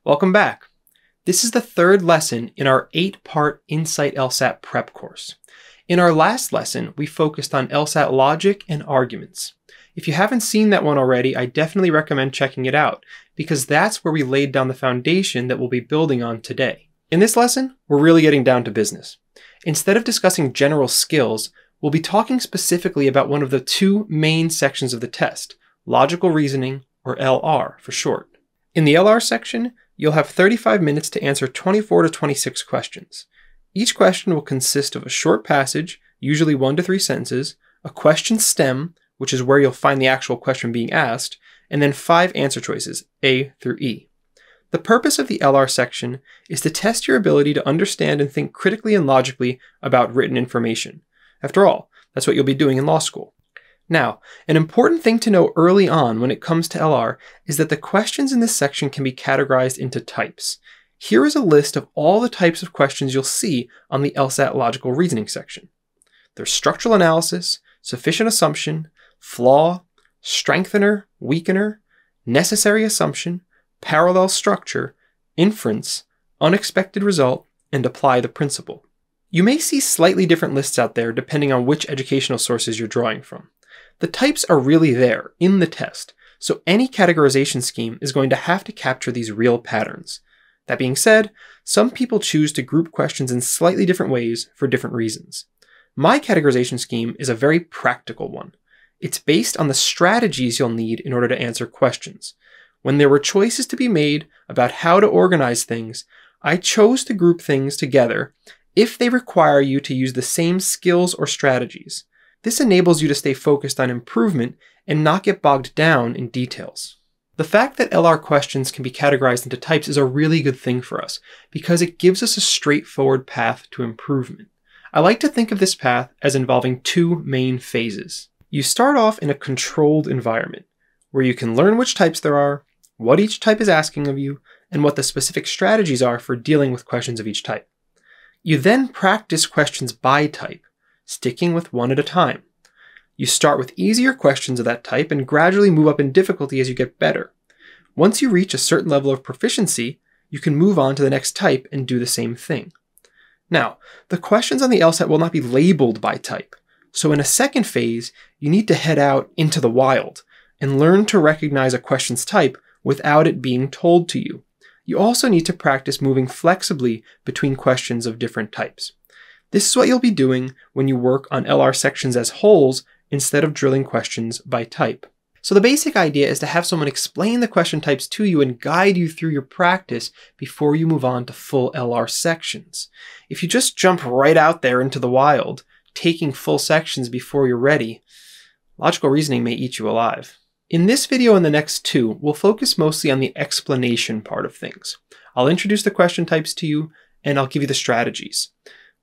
Welcome back. This is the third lesson in our 8-part Insight LSAT Prep Course. In our last lesson, we focused on LSAT logic and arguments. If you haven't seen that one already, I definitely recommend checking it out, because that's where we laid down the foundation that we'll be building on today. In this lesson, we're really getting down to business. Instead of discussing general skills, we'll be talking specifically about one of the two main sections of the test, logical reasoning, or LR for short. In the LR section, you'll have 35 minutes to answer 24 to 26 questions. Each question will consist of a short passage, usually 1 to 3 sentences, a question stem, which is where you'll find the actual question being asked, and then 5 answer choices, A through E. The purpose of the LR section is to test your ability to understand and think critically and logically about written information. After all, that's what you'll be doing in law school. Now, an important thing to know early on when it comes to LR is that the questions in this section can be categorized into types. Here is a list of all the types of questions you'll see on the LSAT logical reasoning section. There's structural analysis, sufficient assumption, flaw, strengthener, weakener, necessary assumption, parallel structure, inference, unexpected result, and apply the principle. You may see slightly different lists out there depending on which educational sources you're drawing from. The types are really there in the test, so any categorization scheme is going to have to capture these real patterns. That being said, some people choose to group questions in slightly different ways for different reasons. My categorization scheme is a very practical one. It's based on the strategies you'll need in order to answer questions. When there were choices to be made about how to organize things, I chose to group things together if they require you to use the same skills or strategies. This enables you to stay focused on improvement and not get bogged down in details. The fact that LR questions can be categorized into types is a really good thing for us because it gives us a straightforward path to improvement. I like to think of this path as involving 2 main phases. You start off in a controlled environment where you can learn which types there are, what each type is asking of you, and what the specific strategies are for dealing with questions of each type. You then practice questions by type, sticking with one at a time. You start with easier questions of that type and gradually move up in difficulty as you get better. Once you reach a certain level of proficiency, you can move on to the next type and do the same thing. Now, the questions on the LSAT will not be labeled by type, so in a second phase, you need to head out into the wild and learn to recognize a question's type without it being told to you. You also need to practice moving flexibly between questions of different types. This is what you'll be doing when you work on LR sections as wholes instead of drilling questions by type. So the basic idea is to have someone explain the question types to you and guide you through your practice before you move on to full LR sections. If you just jump right out there into the wild, taking full sections before you're ready, logical reasoning may eat you alive. In this video and the next 2, we'll focus mostly on the explanation part of things. I'll introduce the question types to you, and I'll give you the strategies.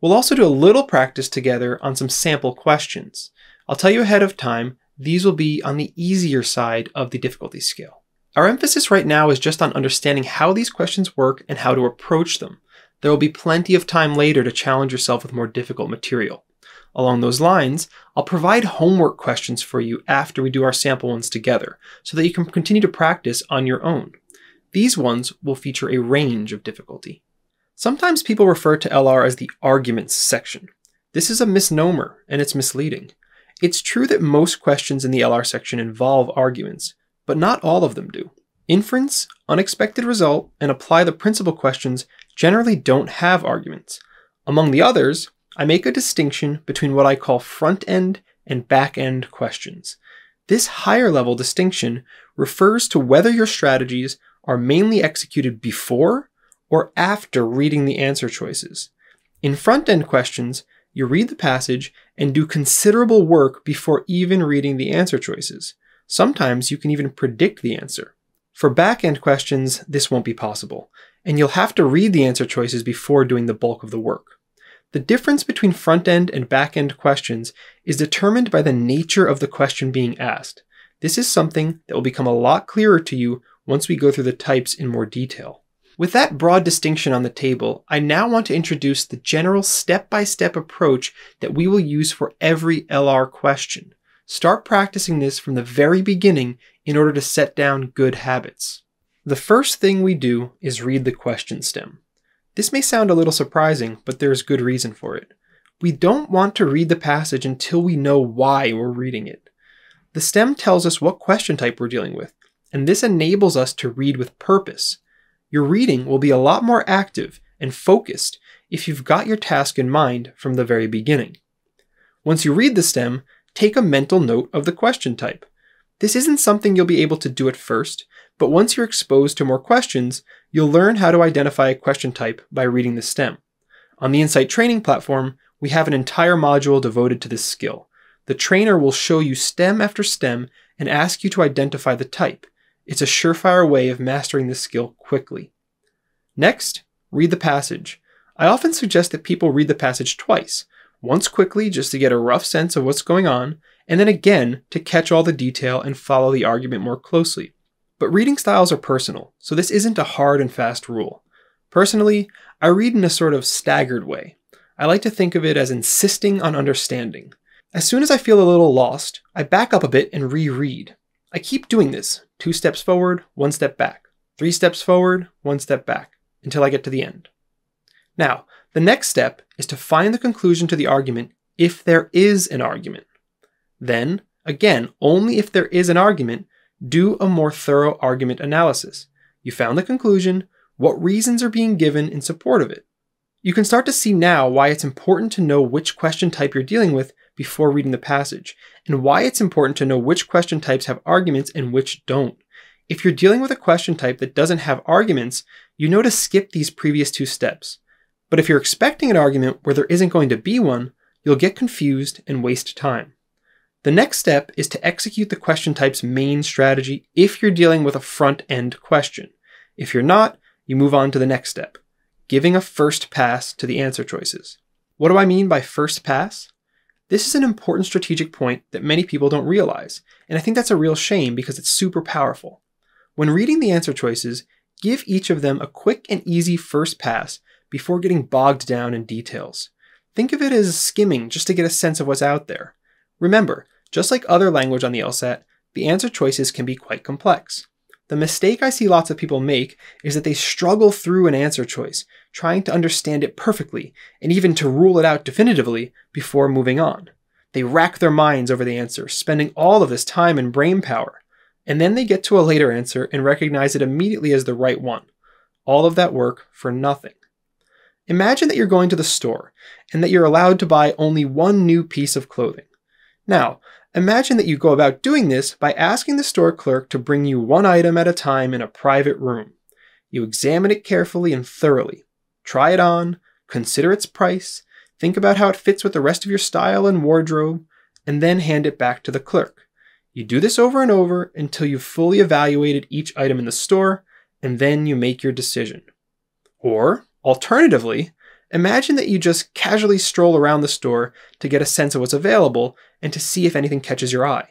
We'll also do a little practice together on some sample questions. I'll tell you ahead of time, these will be on the easier side of the difficulty scale. Our emphasis right now is just on understanding how these questions work and how to approach them. There will be plenty of time later to challenge yourself with more difficult material. Along those lines, I'll provide homework questions for you after we do our sample ones together, so that you can continue to practice on your own. These ones will feature a range of difficulty. Sometimes people refer to LR as the arguments section. This is a misnomer, and it's misleading. It's true that most questions in the LR section involve arguments, but not all of them do. Inference, unexpected result, and apply the principle questions generally don't have arguments. Among the others, I make a distinction between what I call front-end and back-end questions. This higher-level distinction refers to whether your strategies are mainly executed before or after reading the answer choices. In front-end questions, you read the passage and do considerable work before even reading the answer choices. Sometimes you can even predict the answer. For back-end questions, this won't be possible, and you'll have to read the answer choices before doing the bulk of the work. The difference between front-end and back-end questions is determined by the nature of the question being asked. This is something that will become a lot clearer to you once we go through the types in more detail. With that broad distinction on the table, I now want to introduce the general step-by-step approach that we will use for every LR question. Start practicing this from the very beginning in order to set down good habits. The first thing we do is read the question stem. This may sound a little surprising, but there's good reason for it. We don't want to read the passage until we know why we're reading it. The stem tells us what question type we're dealing with, and this enables us to read with purpose. Your reading will be a lot more active and focused if you've got your task in mind from the very beginning. Once you read the stem, take a mental note of the question type. This isn't something you'll be able to do at first, but once you're exposed to more questions, you'll learn how to identify a question type by reading the stem. On the Insight training platform, we have an entire module devoted to this skill. The trainer will show you stem after stem and ask you to identify the type. It's a surefire way of mastering this skill quickly. Next, read the passage. I often suggest that people read the passage twice, once quickly just to get a rough sense of what's going on, and then again to catch all the detail and follow the argument more closely. But reading styles are personal, so this isn't a hard and fast rule. Personally, I read in a sort of staggered way. I like to think of it as insisting on understanding. As soon as I feel a little lost, I back up a bit and reread. I keep doing this, 2 steps forward, 1 step back, 3 steps forward, 1 step back, until I get to the end. Now, the next step is to find the conclusion to the argument if there is an argument. Then, again, only if there is an argument, do a more thorough argument analysis. You found the conclusion, what reasons are being given in support of it? You can start to see now why it's important to know which question type you're dealing with before reading the passage, and why it's important to know which question types have arguments and which don't. If you're dealing with a question type that doesn't have arguments, you know to skip these previous 2 steps. But if you're expecting an argument where there isn't going to be one, you'll get confused and waste time. The next step is to execute the question type's main strategy if you're dealing with a front-end question. If you're not, you move on to the next step, giving a first pass to the answer choices. What do I mean by first pass? This is an important strategic point that many people don't realize, and I think that's a real shame because it's super powerful. When reading the answer choices, give each of them a quick and easy first pass before getting bogged down in details. Think of it as skimming just to get a sense of what's out there. Remember, just like other language on the LSAT, the answer choices can be quite complex. The mistake I see lots of people make is that they struggle through an answer choice, trying to understand it perfectly, and even to rule it out definitively before moving on. They rack their minds over the answer, spending all of this time and brain power, and then they get to a later answer and recognize it immediately as the right one. All of that work for nothing. Imagine that you're going to the store, and that you're allowed to buy only one new piece of clothing. Now, imagine that you go about doing this by asking the store clerk to bring you one item at a time in a private room. You examine it carefully and thoroughly. Try it on, consider its price, think about how it fits with the rest of your style and wardrobe, and then hand it back to the clerk. You do this over and over until you've fully evaluated each item in the store, and then you make your decision. Or, alternatively, imagine that you just casually stroll around the store to get a sense of what's available and to see if anything catches your eye.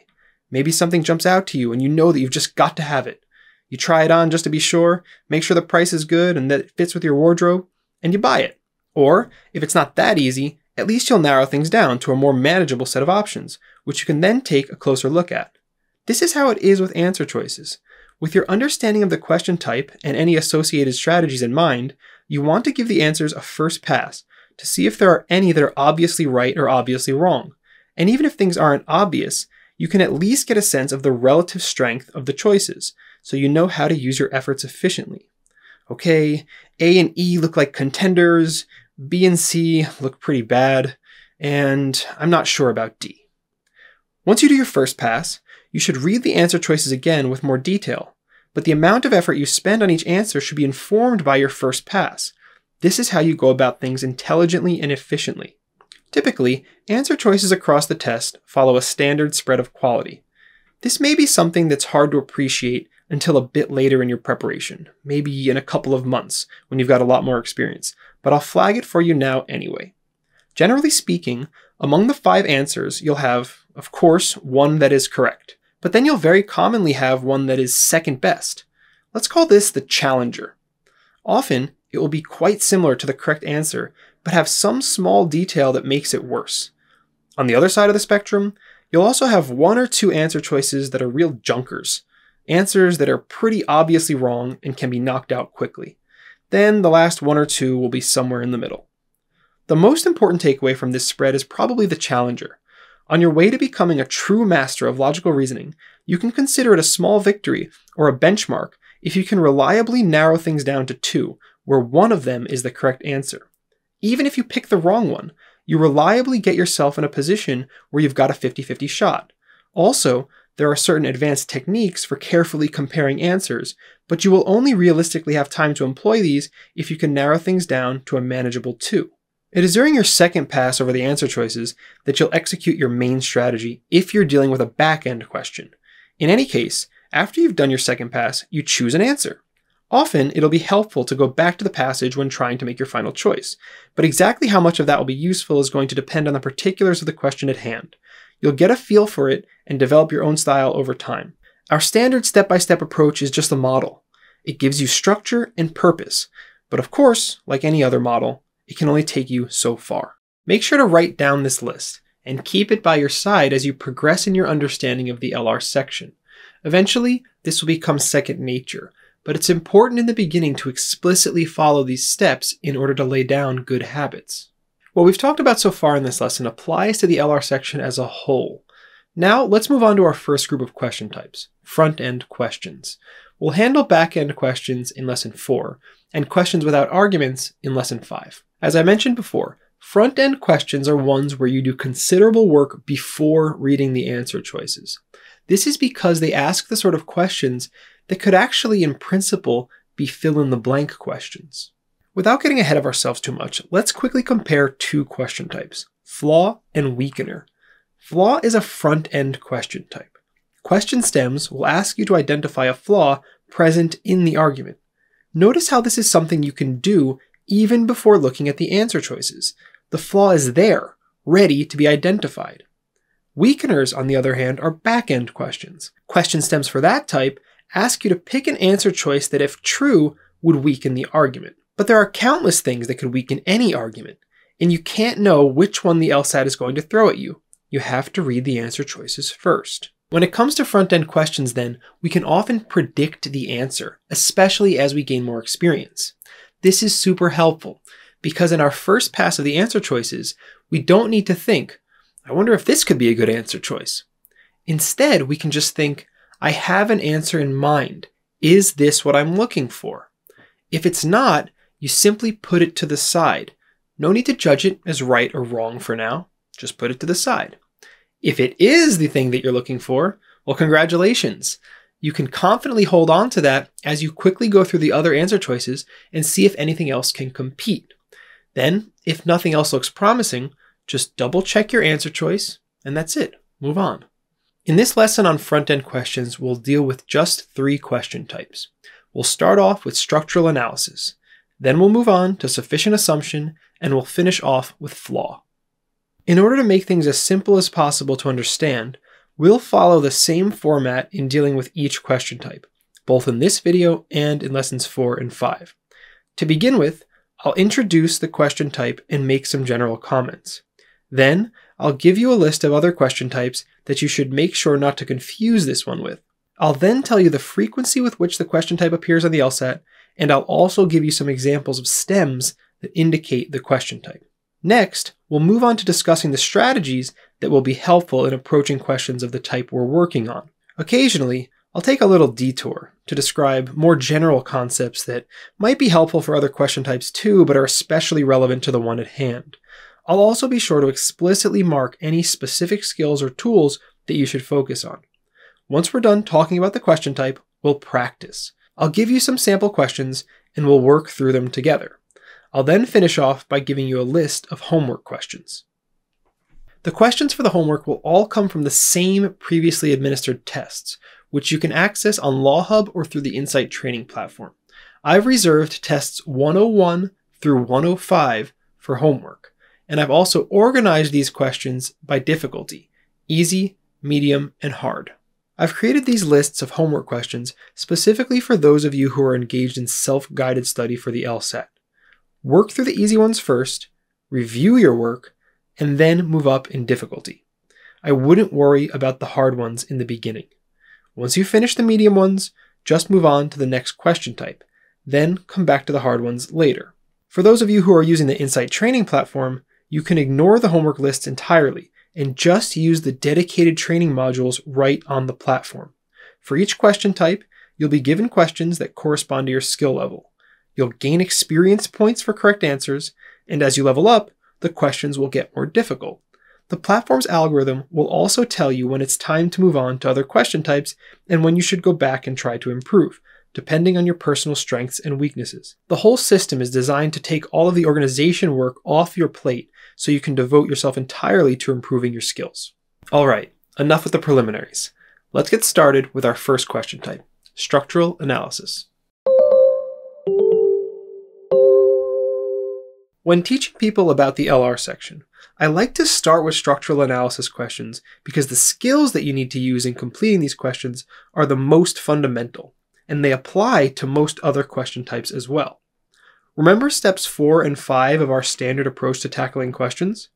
Maybe something jumps out to you and you know that you've just got to have it. You try it on just to be sure, make sure the price is good and that it fits with your wardrobe, and you buy it. Or, if it's not that easy, at least you'll narrow things down to a more manageable set of options, which you can then take a closer look at. This is how it is with answer choices. With your understanding of the question type and any associated strategies in mind, you want to give the answers a first pass to see if there are any that are obviously right or obviously wrong. And even if things aren't obvious, you can at least get a sense of the relative strength of the choices, so you know how to use your efforts efficiently. Okay, A and E look like contenders, B and C look pretty bad, and I'm not sure about D. Once you do your first pass, you should read the answer choices again with more detail, but the amount of effort you spend on each answer should be informed by your first pass. This is how you go about things intelligently and efficiently. Typically, answer choices across the test follow a standard spread of quality. This may be something that's hard to appreciate until a bit later in your preparation, maybe in a couple of months when you've got a lot more experience, but I'll flag it for you now anyway. Generally speaking, among the 5 answers, you'll have, of course, one that is correct, but then you'll very commonly have one that is second best. Let's call this the challenger. Often, it will be quite similar to the correct answer, but have some small detail that makes it worse. On the other side of the spectrum, you'll also have 1 or 2 answer choices that are real junkers. answers that are pretty obviously wrong and can be knocked out quickly. Then the last one or two will be somewhere in the middle. The most important takeaway from this spread is probably the challenger. On your way to becoming a true master of logical reasoning, you can consider it a small victory or a benchmark if you can reliably narrow things down to two, where one of them is the correct answer. Even if you pick the wrong one, you reliably get yourself in a position where you've got a 50-50 shot. Also, there are certain advanced techniques for carefully comparing answers, but you will only realistically have time to employ these if you can narrow things down to a manageable two. It is during your second pass over the answer choices that you'll execute your main strategy if you're dealing with a back-end question. In any case, after you've done your second pass, you choose an answer. Often, it'll be helpful to go back to the passage when trying to make your final choice, but exactly how much of that will be useful is going to depend on the particulars of the question at hand. You'll get a feel for it and develop your own style over time. Our standard step-by-step approach is just a model. It gives you structure and purpose, but of course, like any other model, it can only take you so far. Make sure to write down this list and keep it by your side as you progress in your understanding of the LR section. Eventually, this will become second nature, but it's important in the beginning to explicitly follow these steps in order to lay down good habits. What we've talked about so far in this lesson applies to the LR section as a whole. Now, let's move on to our first group of question types, front-end questions. We'll handle back-end questions in Lesson 4, and questions without arguments in Lesson 5. As I mentioned before, front-end questions are ones where you do considerable work before reading the answer choices. This is because they ask the sort of questions that could actually, in principle, be fill-in-the-blank questions. Without getting ahead of ourselves too much, let's quickly compare two question types, flaw and weakener. Flaw is a front-end question type. Question stems will ask you to identify a flaw present in the argument. Notice how this is something you can do even before looking at the answer choices. The flaw is there, ready to be identified. Weakeners, on the other hand, are back-end questions. Question stems for that type ask you to pick an answer choice that, if true, would weaken the argument. But there are countless things that could weaken any argument, and you can't know which one the LSAT is going to throw at you. You have to read the answer choices first. When it comes to front-end questions then, we can often predict the answer, especially as we gain more experience. This is super helpful, because in our first pass of the answer choices, we don't need to think, I wonder if this could be a good answer choice. Instead, we can just think, I have an answer in mind. Is this what I'm looking for? If it's not, you simply put it to the side. No need to judge it as right or wrong for now. Just put it to the side. If it is the thing that you're looking for, well, congratulations. You can confidently hold on to that as you quickly go through the other answer choices and see if anything else can compete. Then, if nothing else looks promising, just double check your answer choice, and that's it. Move on. In this lesson on front-end questions, we'll deal with just 3 question types. We'll start off with structural analysis. Then we'll move on to sufficient assumption, and we'll finish off with flaw. In order to make things as simple as possible to understand, we'll follow the same format in dealing with each question type, both in this video and in lessons 4 and 5. To begin with, I'll introduce the question type and make some general comments. Then, I'll give you a list of other question types that you should make sure not to confuse this one with. I'll then tell you the frequency with which the question type appears on the LSAT, and I'll also give you some examples of stems that indicate the question type. Next, we'll move on to discussing the strategies that will be helpful in approaching questions of the type we're working on. Occasionally, I'll take a little detour to describe more general concepts that might be helpful for other question types too, but are especially relevant to the one at hand. I'll also be sure to explicitly mark any specific skills or tools that you should focus on. Once we're done talking about the question type, we'll practice. I'll give you some sample questions and we'll work through them together. I'll then finish off by giving you a list of homework questions. The questions for the homework will all come from the same previously administered tests, which you can access on LawHub or through the Insight training platform. I've reserved tests 101 through 105 for homework, and I've also organized these questions by difficulty, easy, medium, and hard. I've created these lists of homework questions specifically for those of you who are engaged in self-guided study for the LSAT. Work through the easy ones first, review your work, and then move up in difficulty. I wouldn't worry about the hard ones in the beginning. Once you finish the medium ones, just move on to the next question type, then come back to the hard ones later. For those of you who are using the Insight training platform, you can ignore the homework lists entirely and just use the dedicated training modules right on the platform. For each question type, you'll be given questions that correspond to your skill level. You'll gain experience points for correct answers, and as you level up, the questions will get more difficult. The platform's algorithm will also tell you when it's time to move on to other question types and when you should go back and try to improve, depending on your personal strengths and weaknesses. The whole system is designed to take all of the organization work off your plate so you can devote yourself entirely to improving your skills. All right, enough with the preliminaries. Let's get started with our first question type, structural analysis. When teaching people about the LR section, I like to start with structural analysis questions because the skills that you need to use in completing these questions are the most fundamental, and they apply to most other question types as well. Remember steps 4 and 5 of our standard approach to tackling questions?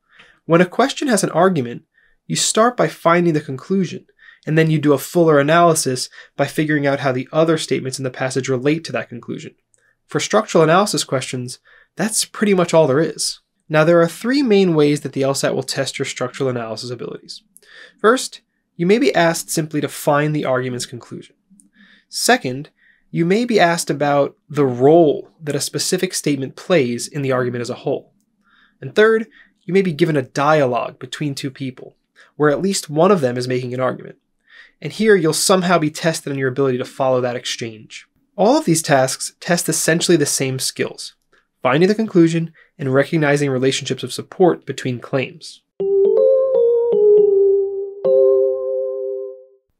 When a question has an argument, you start by finding the conclusion, and then you do a fuller analysis by figuring out how the other statements in the passage relate to that conclusion. For structural analysis questions, that's pretty much all there is. Now, there are 3 main ways that the LSAT will test your structural analysis abilities. First, you may be asked simply to find the argument's conclusion. Second, you may be asked about the role that a specific statement plays in the argument as a whole. And third, you may be given a dialogue between 2 people, where at least one of them is making an argument. And here you'll somehow be tested on your ability to follow that exchange. All of these tasks test essentially the same skills: finding the conclusion and recognizing relationships of support between claims.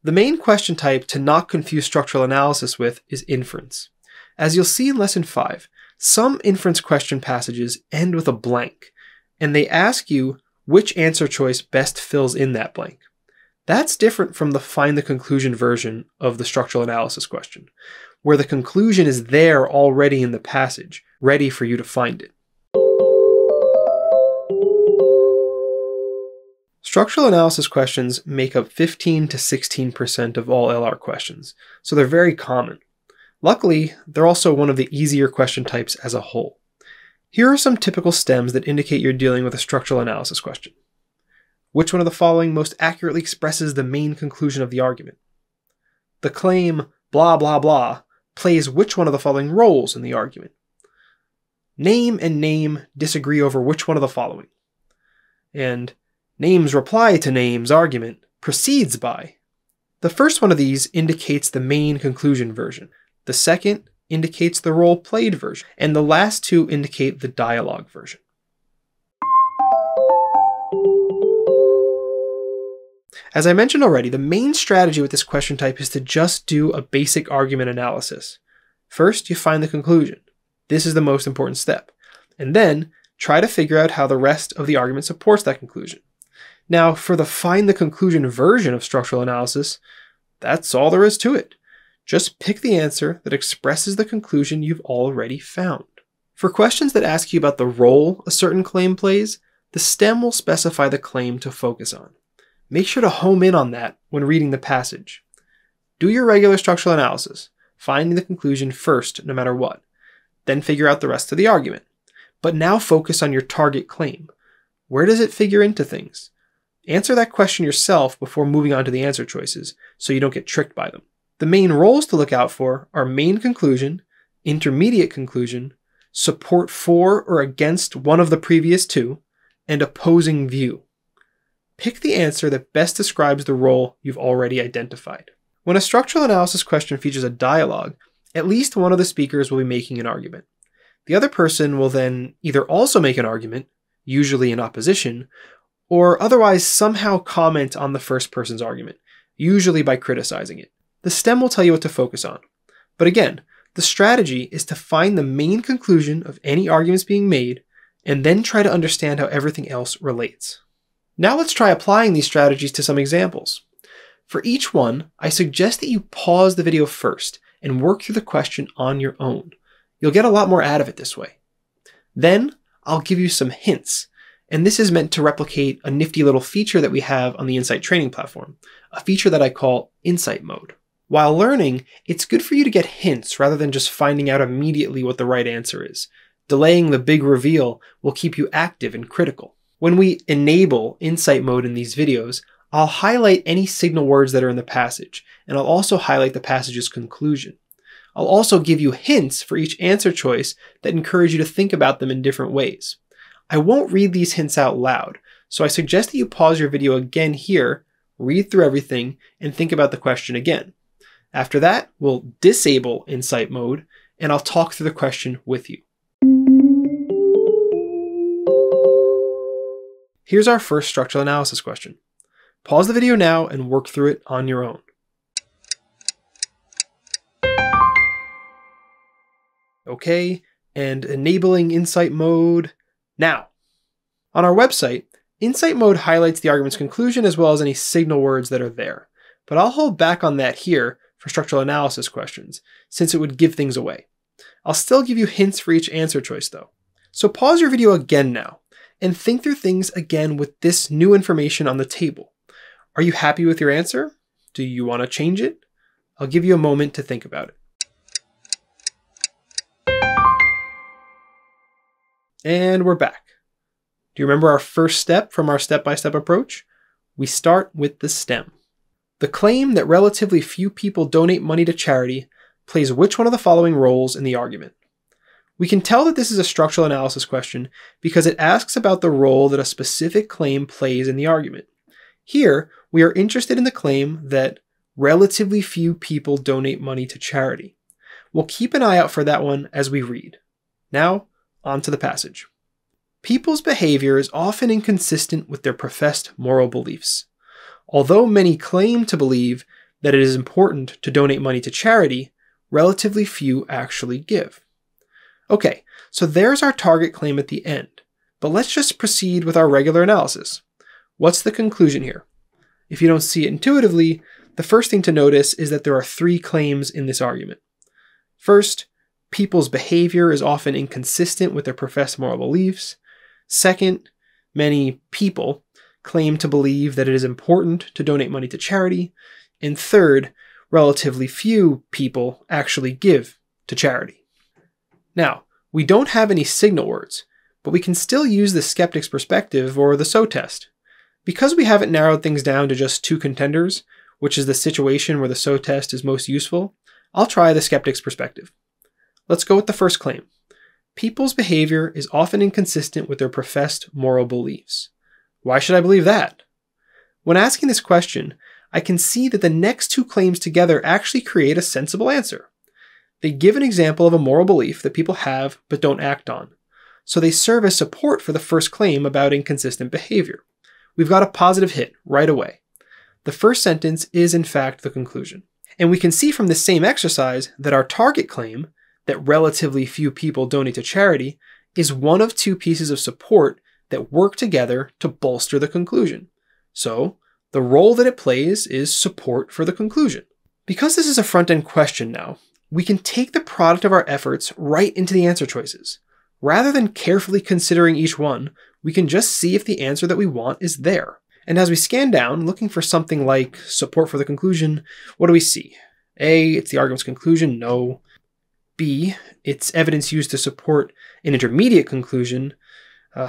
The main question type to not confuse structural analysis with is inference. As you'll see in lesson 5, some inference question passages end with a blank, and they ask you which answer choice best fills in that blank. That's different from the find the conclusion version of the structural analysis question, where the conclusion is there already in the passage, ready for you to find it. Structural analysis questions make up 15 to 16% of all LR questions, so they're very common. Luckily, they're also one of the easier question types as a whole. Here are some typical stems that indicate you're dealing with a structural analysis question. Which one of the following most accurately expresses the main conclusion of the argument? The claim blah blah blah plays which one of the following roles in the argument? Name and name disagree over which one of the following? And name's reply to name's argument proceeds by. The first one of these indicates the main conclusion version. The second indicates the role played version. And the last 2 indicate the dialogue version. As I mentioned already, the main strategy with this question type is to just do a basic argument analysis. First, you find the conclusion. This is the most important step. And then, try to figure out how the rest of the argument supports that conclusion. Now, for the find the conclusion version of structural analysis, that's all there is to it. Just pick the answer that expresses the conclusion you've already found. For questions that ask you about the role a certain claim plays, the STEM will specify the claim to focus on. Make sure to home in on that when reading the passage. Do your regular structural analysis, finding the conclusion first no matter what. Then figure out the rest of the argument. But now focus on your target claim. Where does it figure into things? Answer that question yourself before moving on to the answer choices so you don't get tricked by them. The main roles to look out for are main conclusion, intermediate conclusion, support for or against one of the previous 2, and opposing view. Pick the answer that best describes the role you've already identified. When a structural analysis question features a dialogue, at least one of the speakers will be making an argument. The other person will then either also make an argument, usually in opposition, or otherwise somehow comment on the first person's argument, usually by criticizing it. The STEM will tell you what to focus on. But again, the strategy is to find the main conclusion of any arguments being made, and then try to understand how everything else relates. Now let's try applying these strategies to some examples. For each one, I suggest that you pause the video first and work through the question on your own. You'll get a lot more out of it this way. Then, I'll give you some hints, and this is meant to replicate a nifty little feature that we have on the Insight training platform, a feature that I call Insight Mode. While learning, it's good for you to get hints rather than just finding out immediately what the right answer is. Delaying the big reveal will keep you active and critical. When we enable insight mode in these videos, I'll highlight any signal words that are in the passage, and I'll also highlight the passage's conclusion. I'll also give you hints for each answer choice that encourage you to think about them in different ways. I won't read these hints out loud, so I suggest that you pause your video again here, read through everything, and think about the question again. After that, we'll disable insight mode, and I'll talk through the question with you. Here's our first structural analysis question. Pause the video now and work through it on your own. Okay, and enabling insight mode now. On our website, insight mode highlights the argument's conclusion as well as any signal words that are there, but I'll hold back on that here for structural analysis questions, since it would give things away. I'll still give you hints for each answer choice though. So pause your video again now, and think through things again with this new information on the table. Are you happy with your answer? Do you want to change it? I'll give you a moment to think about it. And we're back. Do you remember our first step from our step-by-step approach? We start with the stem. The claim that relatively few people donate money to charity plays which one of the following roles in the argument? We can tell that this is a structural analysis question because it asks about the role that a specific claim plays in the argument. Here, we are interested in the claim that relatively few people donate money to charity. We'll keep an eye out for that one as we read. Now, on to the passage. People's behavior is often inconsistent with their professed moral beliefs. Although many claim to believe that it is important to donate money to charity, relatively few actually give. Okay, so there's our target claim at the end, but let's just proceed with our regular analysis. What's the conclusion here? If you don't see it intuitively, the first thing to notice is that there are three claims in this argument. First, people's behavior is often inconsistent with their professed moral beliefs. Second, many people claim to believe that it is important to donate money to charity. And third, relatively few people actually give to charity. Now, we don't have any signal words, but we can still use the skeptic's perspective or the SO test. Because we haven't narrowed things down to just two contenders, which is the situation where the SO test is most useful, I'll try the skeptic's perspective. Let's go with the first claim. People's behavior is often inconsistent with their professed moral beliefs. Why should I believe that? When asking this question, I can see that the next two claims together actually create a sensible answer. They give an example of a moral belief that people have but don't act on, so they serve as support for the first claim about inconsistent behavior. We've got a positive hit right away. The first sentence is in fact the conclusion. And we can see from this same exercise that our target claim, that relatively few people donate to charity, is one of two pieces of support that work together to bolster the conclusion. So, the role that it plays is support for the conclusion. Because this is a front-end question now, we can take the product of our efforts right into the answer choices. Rather than carefully considering each one, we can just see if the answer that we want is there. And as we scan down, looking for something like support for the conclusion, what do we see? A, it's the argument's conclusion, no. B, it's evidence used to support an intermediate conclusion.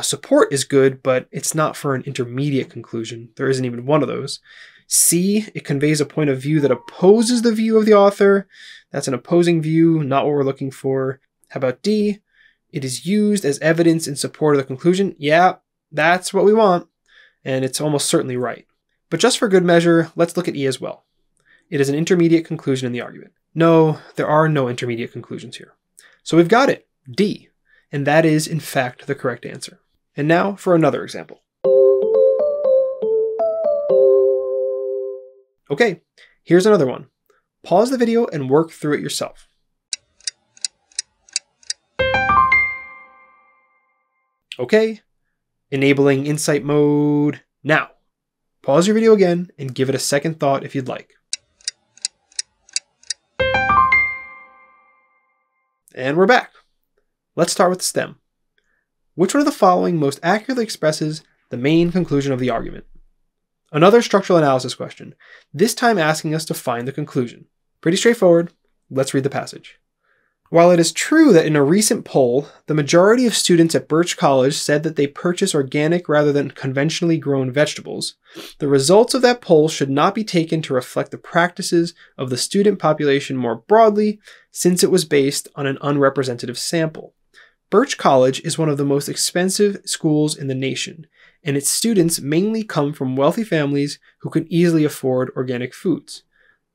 Support is good, but it's not for an intermediate conclusion. There isn't even one of those. C, it conveys a point of view that opposes the view of the author. That's an opposing view, not what we're looking for. How about D? It is used as evidence in support of the conclusion. Yeah, that's what we want. And it's almost certainly right. But just for good measure, let's look at E as well. It is an intermediate conclusion in the argument. No, there are no intermediate conclusions here. So we've got it, D. And that is, in fact, the correct answer. And now for another example. Okay, here's another one. Pause the video and work through it yourself. Okay, enabling insight mode now. Pause your video again and give it a second thought if you'd like. And we're back. Let's start with the stem. Which one of the following most accurately expresses the main conclusion of the argument? Another structural analysis question, this time asking us to find the conclusion. Pretty straightforward. Let's read the passage. While it is true that in a recent poll, the majority of students at Birch College said that they purchase organic rather than conventionally grown vegetables, the results of that poll should not be taken to reflect the practices of the student population more broadly, since it was based on an unrepresentative sample. Birch College is one of the most expensive schools in the nation, and its students mainly come from wealthy families who can easily afford organic foods.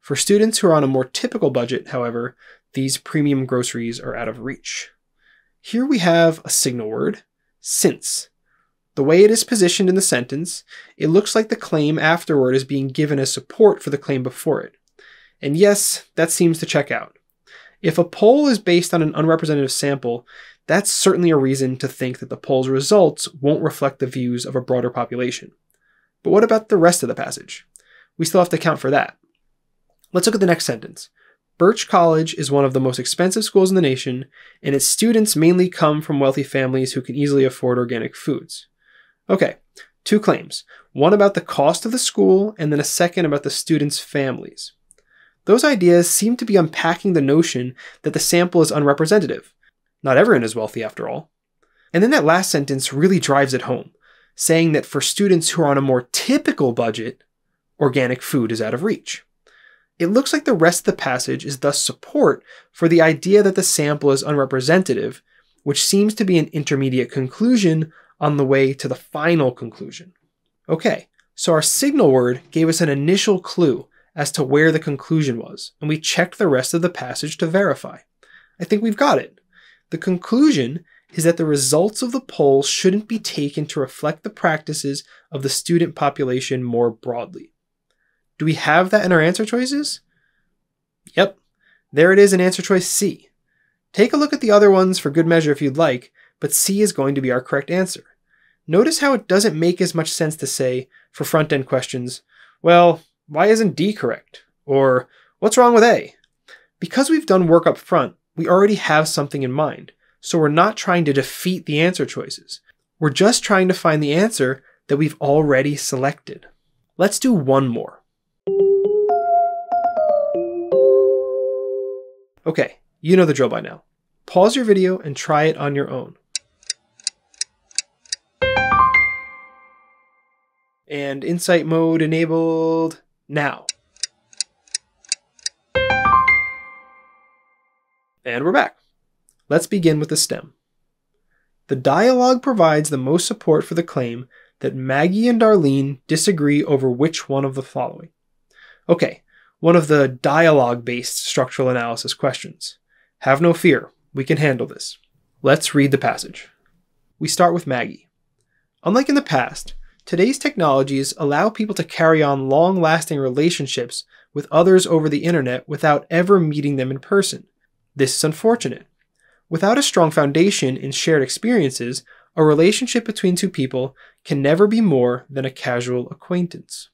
For students who are on a more typical budget, however, these premium groceries are out of reach. Here we have a signal word, since. The way it is positioned in the sentence, it looks like the claim afterward is being given as support for the claim before it. And yes, that seems to check out. If a poll is based on an unrepresentative sample, that's certainly a reason to think that the poll's results won't reflect the views of a broader population. But what about the rest of the passage? We still have to account for that. Let's look at the next sentence. Birch College is one of the most expensive schools in the nation, and its students mainly come from wealthy families who can easily afford organic foods. Okay, two claims. One about the cost of the school, and then a second about the students' families. Those ideas seem to be unpacking the notion that the sample is unrepresentative. Not everyone is wealthy after all. And then that last sentence really drives it home, saying that for students who are on a more typical budget, organic food is out of reach. It looks like the rest of the passage is thus support for the idea that the sample is unrepresentative, which seems to be an intermediate conclusion on the way to the final conclusion. Okay, so our signal word gave us an initial clue as to where the conclusion was, and we checked the rest of the passage to verify. I think we've got it. The conclusion is that the results of the poll shouldn't be taken to reflect the practices of the student population more broadly. Do we have that in our answer choices? Yep, there it is in answer choice C. Take a look at the other ones for good measure if you'd like, but C is going to be our correct answer. Notice how it doesn't make as much sense to say, for front-end questions, well, why isn't D correct? Or, what's wrong with A? Because we've done work up front, we already have something in mind, so we're not trying to defeat the answer choices. We're just trying to find the answer that we've already selected. Let's do one more. Okay, you know the drill by now. Pause your video and try it on your own. And Insight mode enabled now. And we're back. Let's begin with the stem. The dialogue provides the most support for the claim that Maggie and Darlene disagree over which one of the following. Okay, one of the dialogue-based structural analysis questions. Have no fear, we can handle this. Let's read the passage. We start with Maggie. Unlike in the past, today's technologies allow people to carry on long-lasting relationships with others over the internet without ever meeting them in person. This is unfortunate. Without a strong foundation in shared experiences, a relationship between two people can never be more than a casual acquaintance.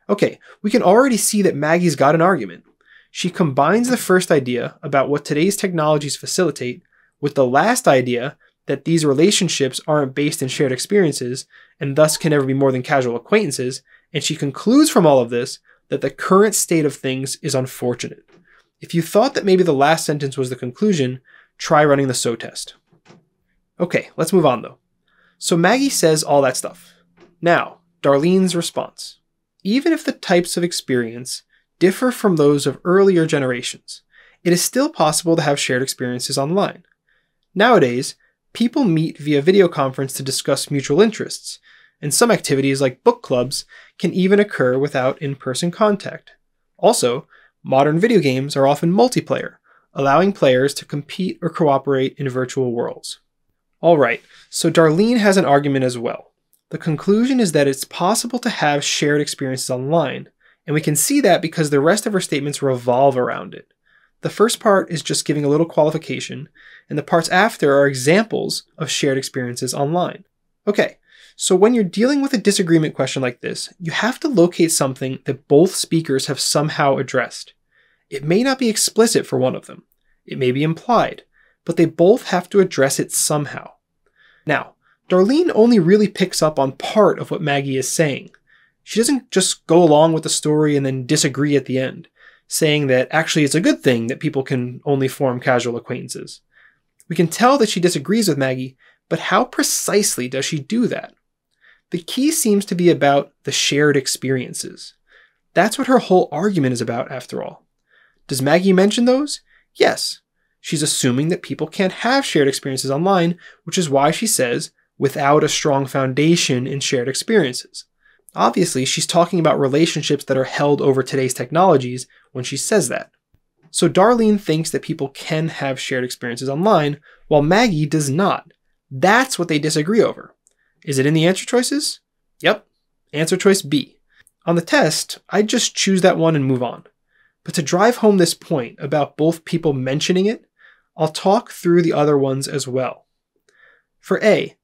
Okay, we can already see that Maggie's got an argument. She combines the first idea about what today's technologies facilitate with the last idea that these relationships aren't based in shared experiences and thus can never be more than casual acquaintances, and she concludes from all of this that the current state of things is unfortunate. If you thought that maybe the last sentence was the conclusion, try running the SO test. Okay, let's move on though. So Maggie says all that stuff. Now, Darlene's response. Even if the types of experience differ from those of earlier generations, it is still possible to have shared experiences online. Nowadays, people meet via video conference to discuss mutual interests, and some activities like book clubs can even occur without in-person contact. Also, modern video games are often multiplayer, allowing players to compete or cooperate in virtual worlds. Alright, so Darlene has an argument as well. The conclusion is that it's possible to have shared experiences online, and we can see that because the rest of her statements revolve around it. The first part is just giving a little qualification, and the parts after are examples of shared experiences online. Okay, so when you're dealing with a disagreement question like this, you have to locate something that both speakers have somehow addressed. It may not be explicit for one of them. It may be implied, but they both have to address it somehow. Now, Darlene only really picks up on part of what Maggie is saying. She doesn't just go along with the story and then disagree at the end. saying that actually it's a good thing that people can only form casual acquaintances. We can tell that she disagrees with Maggie, but how precisely does she do that? The key seems to be about the shared experiences. That's what her whole argument is about, after all. Does Maggie mention those? Yes. She's assuming that people can't have shared experiences online, which is why she says, without a strong foundation in shared experiences. Obviously, she's talking about relationships that are held over today's technologies when she says that. So Darlene thinks that people can have shared experiences online, while Maggie does not. That's what they disagree over. Is it in the answer choices? Yep, answer choice B. On the test, I'd just choose that one and move on. But to drive home this point about both people mentioning it, I'll talk through the other ones as well. For A,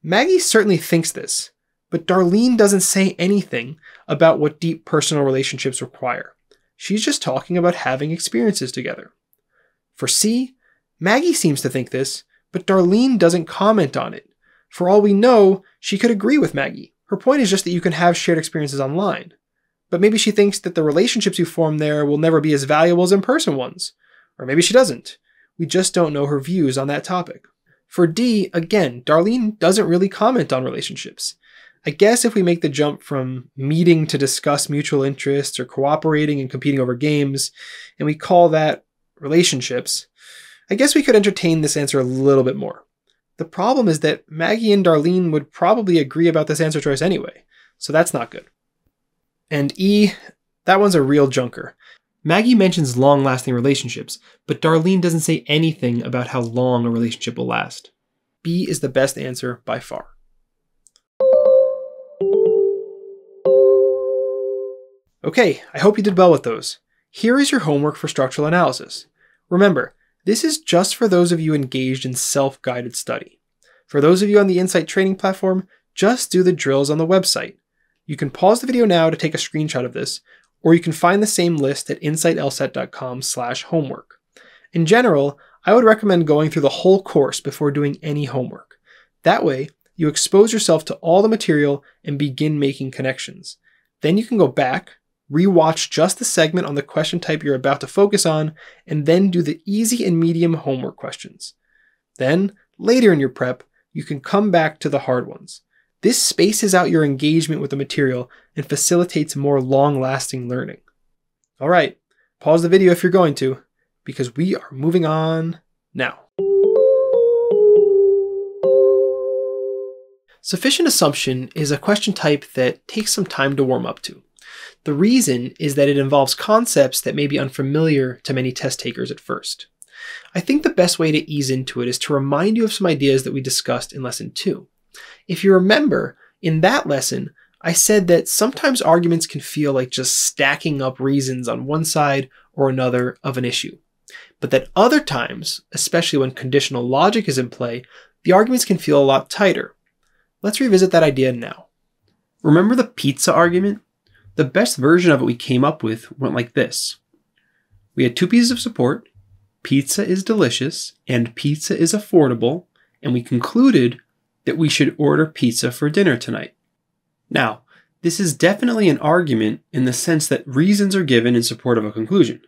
Maggie certainly thinks this, but Darlene doesn't say anything about what deep personal relationships require. She's just talking about having experiences together. For C, Maggie seems to think this, but Darlene doesn't comment on it. For all we know, she could agree with Maggie. Her point is just that you can have shared experiences online. But maybe she thinks that the relationships you form there will never be as valuable as in-person ones. Or maybe she doesn't. We just don't know her views on that topic. For D, again, Darlene doesn't really comment on relationships. I guess if we make the jump from meeting to discuss mutual interests or cooperating and competing over games, and we call that relationships, I guess we could entertain this answer a little bit more. The problem is that Maggie and Darlene would probably agree about this answer choice anyway, so that's not good. And E, that one's a real junker. Maggie mentions long-lasting relationships, but Darlene doesn't say anything about how long a relationship will last. B is the best answer by far. Okay, I hope you did well with those. Here is your homework for structural analysis. Remember, this is just for those of you engaged in self-guided study. For those of you on the Insight training platform, just do the drills on the website. You can pause the video now to take a screenshot of this, or you can find the same list at insightlsat.com/homework. In general, I would recommend going through the whole course before doing any homework. That way, you expose yourself to all the material and begin making connections. Then you can go back, rewatch just the segment on the question type you're about to focus on, and then do the easy and medium homework questions. Then, later in your prep, you can come back to the hard ones. This spaces out your engagement with the material and facilitates more long-lasting learning. All right, pause the video if you're going to, because we are moving on now. Sufficient assumption is a question type that takes some time to warm up to. The reason is that it involves concepts that may be unfamiliar to many test takers at first. I think the best way to ease into it is to remind you of some ideas that we discussed in lesson 2. If you remember, in that lesson, I said that sometimes arguments can feel like just stacking up reasons on one side or another of an issue. But that other times, especially when conditional logic is in play, the arguments can feel a lot tighter. Let's revisit that idea now. Remember the pizza argument? The best version of it we came up with went like this. We had two pieces of support, pizza is delicious, and pizza is affordable, and we concluded that we should order pizza for dinner tonight. Now, this is definitely an argument in the sense that reasons are given in support of a conclusion,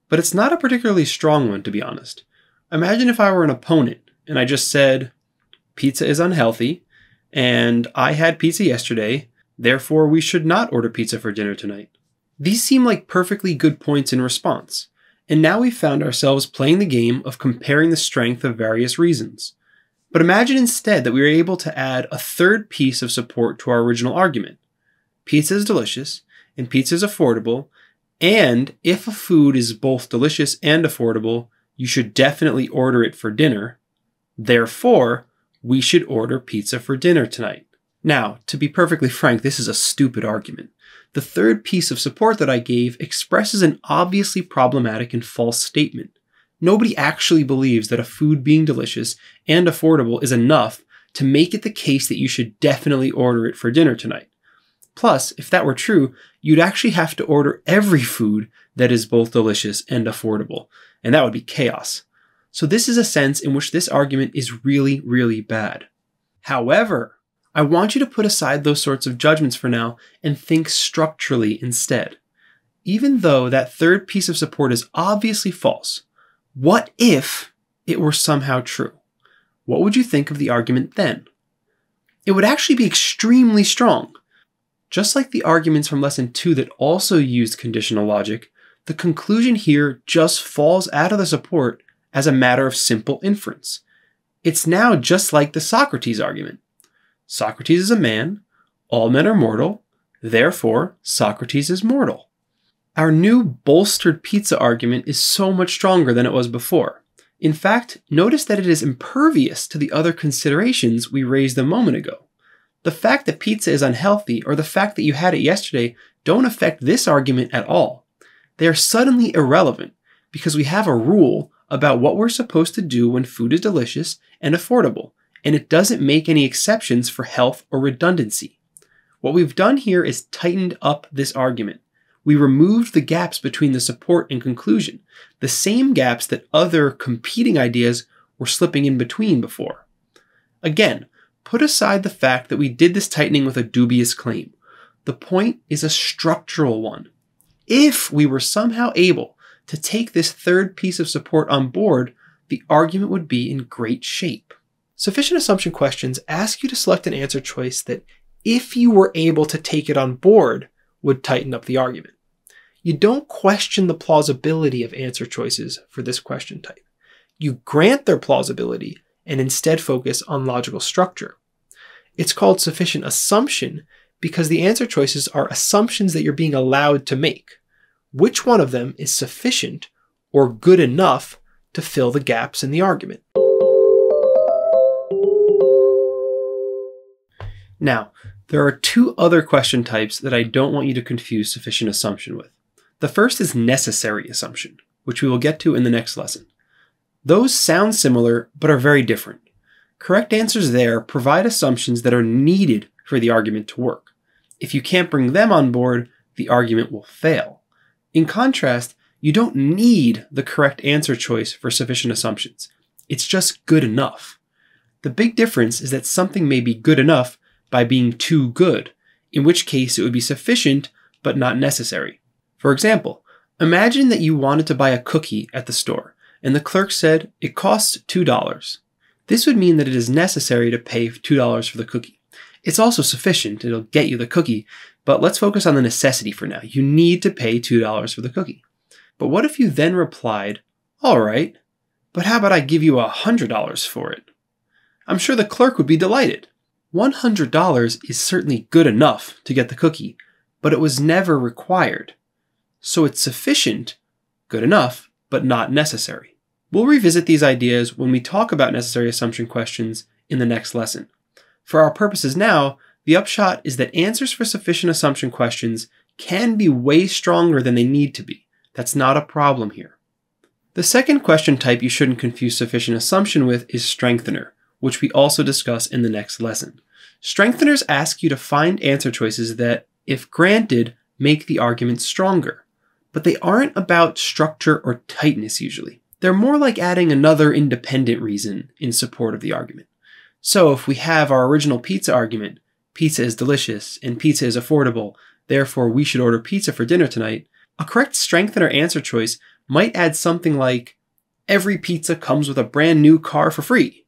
but it's not a particularly strong one, to be honest. Imagine if I were an opponent and I just said, pizza is unhealthy, and I had pizza yesterday, therefore we should not order pizza for dinner tonight. These seem like perfectly good points in response, and now we've found ourselves playing the game of comparing the strength of various reasons. But imagine instead that we were able to add a third piece of support to our original argument. Pizza is delicious, and pizza is affordable, and if a food is both delicious and affordable, you should definitely order it for dinner. Therefore, we should order pizza for dinner tonight. Now, to be perfectly frank, this is a stupid argument. The third piece of support that I gave expresses an obviously problematic and false statement. Nobody actually believes that a food being delicious and affordable is enough to make it the case that you should definitely order it for dinner tonight. Plus, if that were true, you'd actually have to order every food that is both delicious and affordable, and that would be chaos. So this is a sense in which this argument is really, really bad. However, I want you to put aside those sorts of judgments for now and think structurally instead. even though that third piece of support is obviously false, what if it were somehow true? What would you think of the argument then? It would actually be extremely strong. Just like the arguments from lesson 2 that also used conditional logic, the conclusion here just falls out of the support as a matter of simple inference. It's now just like the Socrates argument. Socrates is a man, all men are mortal, therefore Socrates is mortal. Our new bolstered pizza argument is so much stronger than it was before. In fact, notice that it is impervious to the other considerations we raised a moment ago. The fact that pizza is unhealthy or the fact that you had it yesterday don't affect this argument at all. They are suddenly irrelevant because we have a rule about what we're supposed to do when food is delicious and affordable, and it doesn't make any exceptions for health or redundancy. What we've done here is tightened up this argument. We removed the gaps between the support and conclusion, the same gaps that other competing ideas were slipping in between before. Again, put aside the fact that we did this tightening with a dubious claim. The point is a structural one. If we were somehow able to take this third piece of support on board, the argument would be in great shape. Sufficient assumption questions ask you to select an answer choice that, if you were able to take it on board, would tighten up the argument. You don't question the plausibility of answer choices for this question type. You grant their plausibility and instead focus on logical structure. It's called sufficient assumption because the answer choices are assumptions that you're being allowed to make. Which one of them is sufficient or good enough to fill the gaps in the argument? Now, there are two other question types that I don't want you to confuse sufficient assumption with. The first is necessary assumption, which we will get to in the next lesson. Those sound similar, but are very different. Correct answers there provide assumptions that are needed for the argument to work. If you can't bring them on board, the argument will fail. In contrast, you don't need the correct answer choice for sufficient assumptions. It's just good enough. The big difference is that something may be good enough by being too good, in which case it would be sufficient but not necessary. For example, imagine that you wanted to buy a cookie at the store, and the clerk said it costs $2. This would mean that it is necessary to pay $2 for the cookie. It's also sufficient, it'll get you the cookie, but let's focus on the necessity for now. You need to pay $2 for the cookie. But what if you then replied, all right, but how about I give you $100 for it? I'm sure the clerk would be delighted. $100 is certainly good enough to get the cookie, but it was never required. So it's sufficient, good enough, but not necessary. We'll revisit these ideas when we talk about necessary assumption questions in the next lesson. For our purposes now, the upshot is that answers for sufficient assumption questions can be way stronger than they need to be. That's not a problem here. The second question type you shouldn't confuse sufficient assumption with is strengthener, which we also discuss in the next lesson. Strengtheners ask you to find answer choices that, if granted, make the argument stronger. But they aren't about structure or tightness usually. They're more like adding another independent reason in support of the argument. So if we have our original pizza argument, pizza is delicious and pizza is affordable, therefore we should order pizza for dinner tonight, a correct strengthener answer choice might add something like, every pizza comes with a brand new car for free.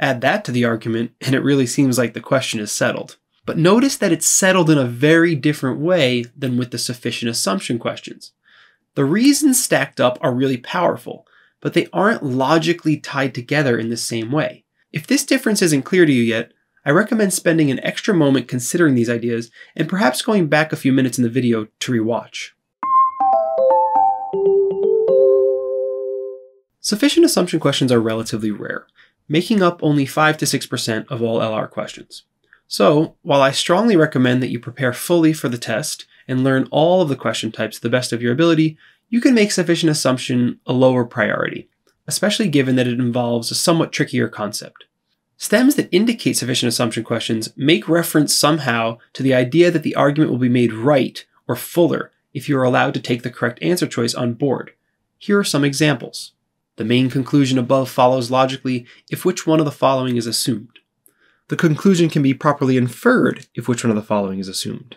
Add that to the argument and it really seems like the question is settled. But notice that it's settled in a very different way than with the sufficient assumption questions. The reasons stacked up are really powerful, but they aren't logically tied together in the same way. If this difference isn't clear to you yet, I recommend spending an extra moment considering these ideas and perhaps going back a few minutes in the video to rewatch. Sufficient assumption questions are relatively rare, making up only 5 to 6% of all LR questions. So, while I strongly recommend that you prepare fully for the test and learn all of the question types to the best of your ability, you can make sufficient assumption a lower priority, especially given that it involves a somewhat trickier concept. Stems that indicate sufficient assumption questions make reference somehow to the idea that the argument will be made right or fuller if you are allowed to take the correct answer choice on board. Here are some examples. The main conclusion above follows logically if which one of the following is assumed. The conclusion can be properly inferred if which one of the following is assumed.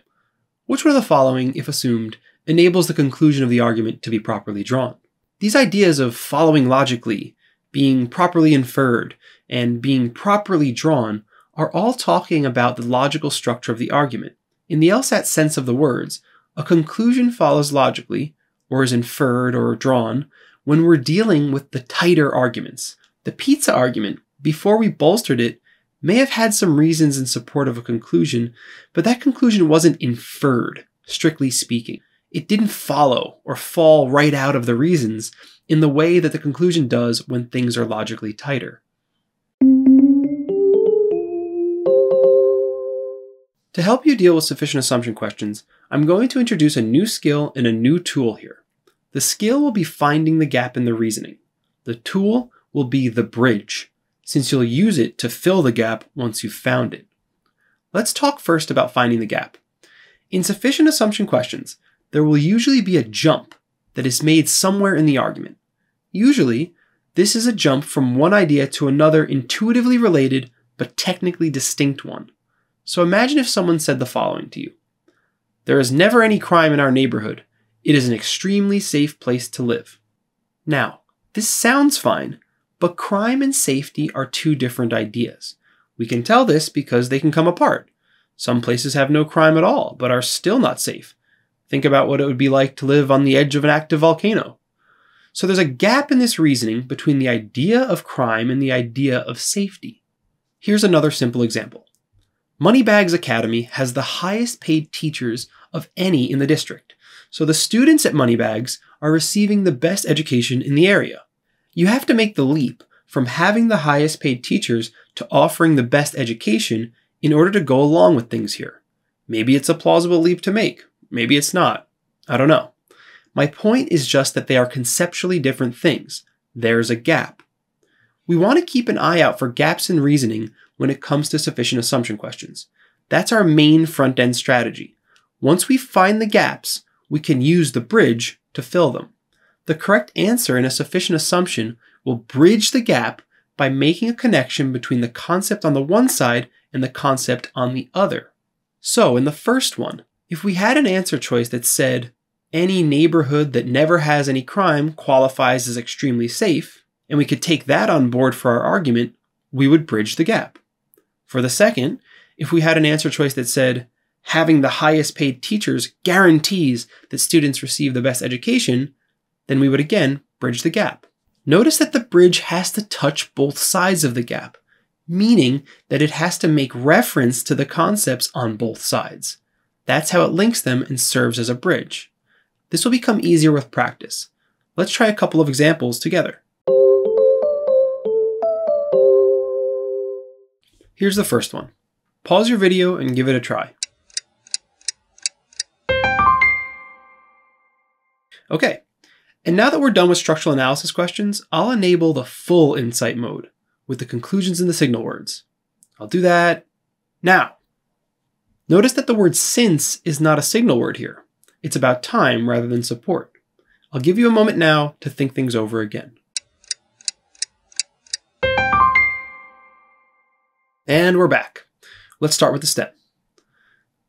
Which one of the following, if assumed, enables the conclusion of the argument to be properly drawn. These ideas of following logically, being properly inferred, and being properly drawn are all talking about the logical structure of the argument. In the LSAT sense of the words, a conclusion follows logically, or is inferred or drawn, when we're dealing with the tighter arguments. The pizza argument, before we bolstered it, may have had some reasons in support of a conclusion, but that conclusion wasn't inferred, strictly speaking. It didn't follow or fall right out of the reasons in the way that the conclusion does when things are logically tighter. To help you deal with sufficient assumption questions, I'm going to introduce a new skill and a new tool here. The skill will be finding the gap in the reasoning. The tool will be the bridge, since you'll use it to fill the gap once you've found it. Let's talk first about finding the gap. In sufficient assumption questions, there will usually be a jump that is made somewhere in the argument. Usually, this is a jump from one idea to another intuitively related but technically distinct one. So imagine if someone said the following to you. There is never any crime in our neighborhood. It is an extremely safe place to live. Now, this sounds fine, but crime and safety are two different ideas. We can tell this because they can come apart. Some places have no crime at all, but are still not safe. Think about what it would be like to live on the edge of an active volcano. So there's a gap in this reasoning between the idea of crime and the idea of safety. Here's another simple example. Moneybags Academy has the highest paid teachers of any in the district, so the students at Moneybags are receiving the best education in the area. You have to make the leap from having the highest paid teachers to offering the best education in order to go along with things here. Maybe it's a plausible leap to make. Maybe it's not. I don't know. My point is just that they are conceptually different things. There's a gap. We want to keep an eye out for gaps in reasoning when it comes to sufficient assumption questions. That's our main front-end strategy. Once we find the gaps, we can use the bridge to fill them. The correct answer in a sufficient assumption will bridge the gap by making a connection between the concept on the one side and the concept on the other. So in the first one, if we had an answer choice that said, any neighborhood that never has any crime qualifies as extremely safe, and we could take that on board for our argument, we would bridge the gap. For the second, if we had an answer choice that said, having the highest paid teachers guarantees that students receive the best education, then we would again bridge the gap. Notice that the bridge has to touch both sides of the gap, meaning that it has to make reference to the concepts on both sides. That's how it links them and serves as a bridge. This will become easier with practice. Let's try a couple of examples together. Here's the first one. Pause your video and give it a try. Okay, and now that we're done with structural analysis questions, I'll enable the full Insight mode with the conclusions and the signal words. I'll do that now. Notice that the word since is not a signal word here. It's about time rather than support. I'll give you a moment now to think things over again. And we're back. Let's start with the step.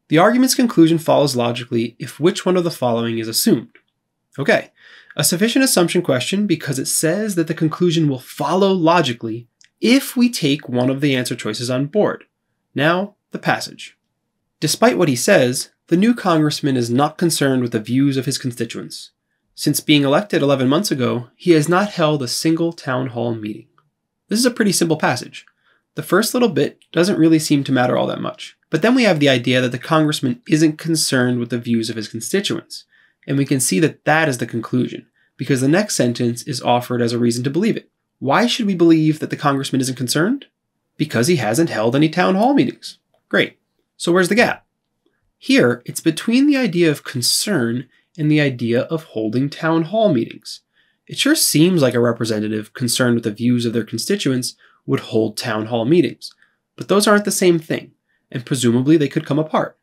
The argument's conclusion follows logically if which one of the following is assumed. Okay, a sufficient assumption question because it says that the conclusion will follow logically if we take one of the answer choices on board. Now, the passage. Despite what he says, the new congressman is not concerned with the views of his constituents. Since being elected 11 months ago, he has not held a single town hall meeting. This is a pretty simple passage. The first little bit doesn't really seem to matter all that much. But then we have the idea that the congressman isn't concerned with the views of his constituents. And we can see that that is the conclusion, because the next sentence is offered as a reason to believe it. Why should we believe that the congressman isn't concerned? Because he hasn't held any town hall meetings. Great. So where's the gap? Here, it's between the idea of concern and the idea of holding town hall meetings. It sure seems like a representative concerned with the views of their constituents would hold town hall meetings, but those aren't the same thing, and presumably they could come apart.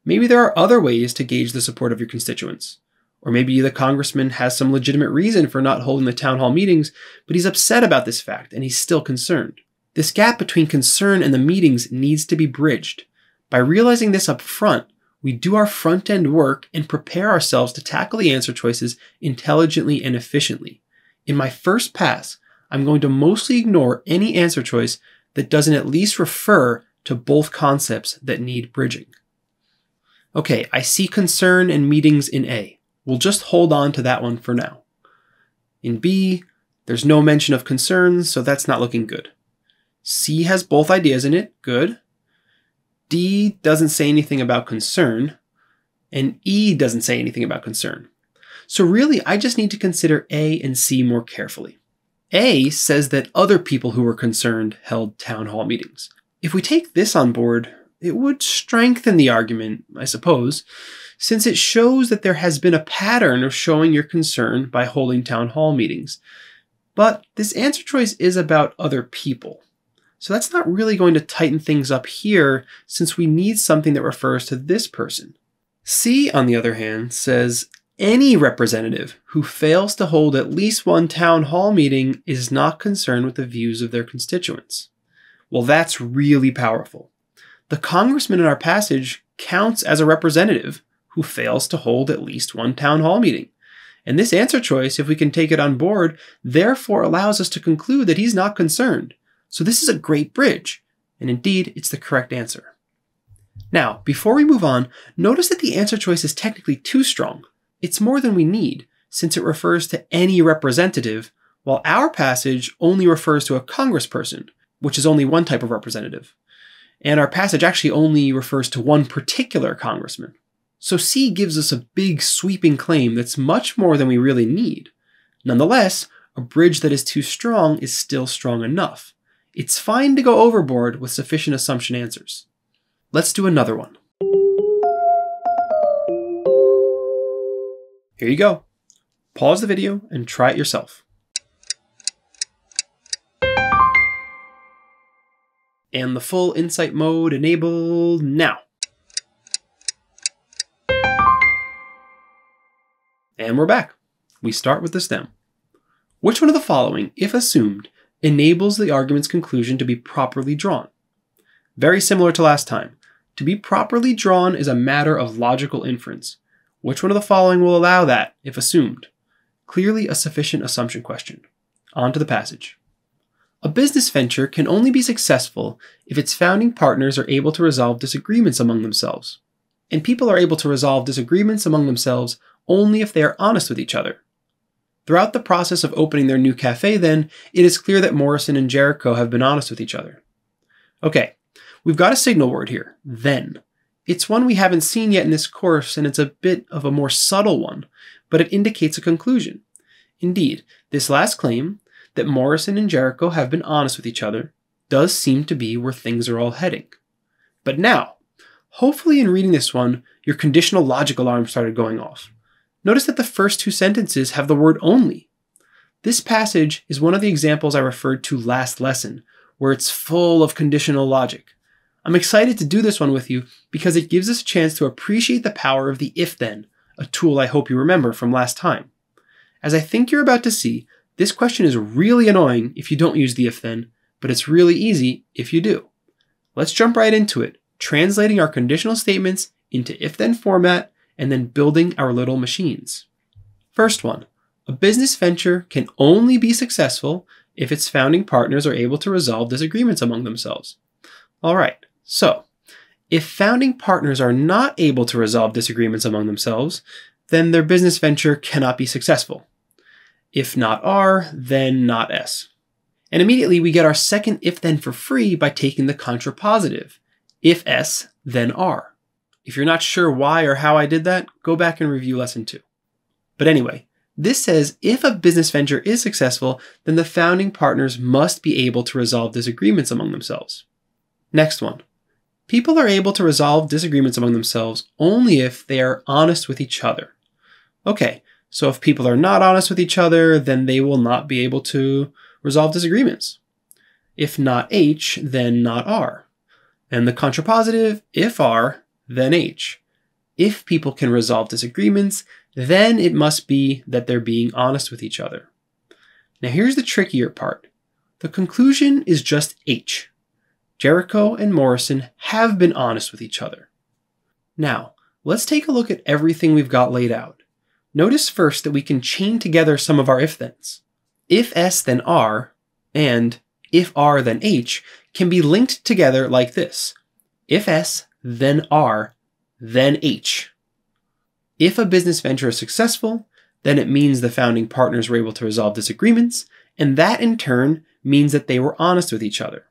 Maybe there are other ways to gauge the support of your constituents. Or maybe the congressman has some legitimate reason for not holding the town hall meetings, but he's upset about this fact and he's still concerned. This gap between concern and the meetings needs to be bridged. By realizing this up front, We do our front-end work and prepare ourselves to tackle the answer choices intelligently and efficiently. In my first pass, I'm going to mostly ignore any answer choice that doesn't at least refer to both concepts that need bridging. Okay, I see concern and meetings in A. We'll just hold on to that one for now. In B, there's no mention of concerns, so that's not looking good. C has both ideas in it, good. D doesn't say anything about concern, and E doesn't say anything about concern. So really, I just need to consider A and C more carefully. A says that other people who were concerned held town hall meetings. If we take this on board, it would strengthen the argument, I suppose, since it shows that there has been a pattern of showing your concern by holding town hall meetings. But this answer choice is about other people. So that's not really going to tighten things up here, since we need something that refers to this person. C, on the other hand, says any representative who fails to hold at least one town hall meeting is not concerned with the views of their constituents. Well, that's really powerful. The congressman in our passage counts as a representative who fails to hold at least one town hall meeting. And this answer choice, if we can take it on board, therefore allows us to conclude that he's not concerned. So this is a great bridge, and indeed, it's the correct answer. Now, before we move on, notice that the answer choice is technically too strong. It's more than we need, since it refers to any representative, while our passage only refers to a congressperson, which is only one type of representative. And our passage actually only refers to one particular congressman. So C gives us a big sweeping claim that's much more than we really need. Nonetheless, a bridge that is too strong is still strong enough. It's fine to go overboard with sufficient assumption answers. Let's do another one. Here you go. Pause the video and try it yourself. And the full Insight mode enabled now. And we're back. We start with the stem. Which one of the following, if assumed, enables the argument's conclusion to be properly drawn? Very similar to last time. To be properly drawn is a matter of logical inference. Which one of the following will allow that, if assumed? Clearly a sufficient assumption question. On to the passage. A business venture can only be successful if its founding partners are able to resolve disagreements among themselves. And people are able to resolve disagreements among themselves only if they are honest with each other. Throughout the process of opening their new cafe, then, it is clear that Morrison and Jericho have been honest with each other. Okay, we've got a signal word here, then. It's one we haven't seen yet in this course, and it's a bit of a more subtle one, but it indicates a conclusion. Indeed, this last claim, that Morrison and Jericho have been honest with each other, does seem to be where things are all heading. But now, hopefully in reading this one, your conditional logic alarm started going off. Notice that the first two sentences have the word only. This passage is one of the examples I referred to last lesson, where it's full of conditional logic. I'm excited to do this one with you because it gives us a chance to appreciate the power of the if-then, a tool I hope you remember from last time. As I think you're about to see, this question is really annoying if you don't use the if-then, but it's really easy if you do. Let's jump right into it, translating our conditional statements into if-then format and then building our little machines. First one, a business venture can only be successful if its founding partners are able to resolve disagreements among themselves. All right, so if founding partners are not able to resolve disagreements among themselves, then their business venture cannot be successful. If not R, then not S. And immediately we get our second if-then for free by taking the contrapositive. If S, then R. If you're not sure why or how I did that, go back and review lesson 2. But anyway, this says if a business venture is successful, then the founding partners must be able to resolve disagreements among themselves. Next one. People are able to resolve disagreements among themselves only if they are honest with each other. Okay, so if people are not honest with each other, then they will not be able to resolve disagreements. If not H, then not R. And the contrapositive, if R, then H. If people can resolve disagreements, then it must be that they're being honest with each other. Now here's the trickier part. The conclusion is just H. Jericho and Morrison have been honest with each other. Now, Let's take a look at everything we've got laid out. Notice first that we can chain together some of our if-thens. If S then R and if R then H can be linked together like this. If S, then R, then H. If a business venture is successful, then it means the founding partners were able to resolve disagreements, and that in turn means that they were honest with each other.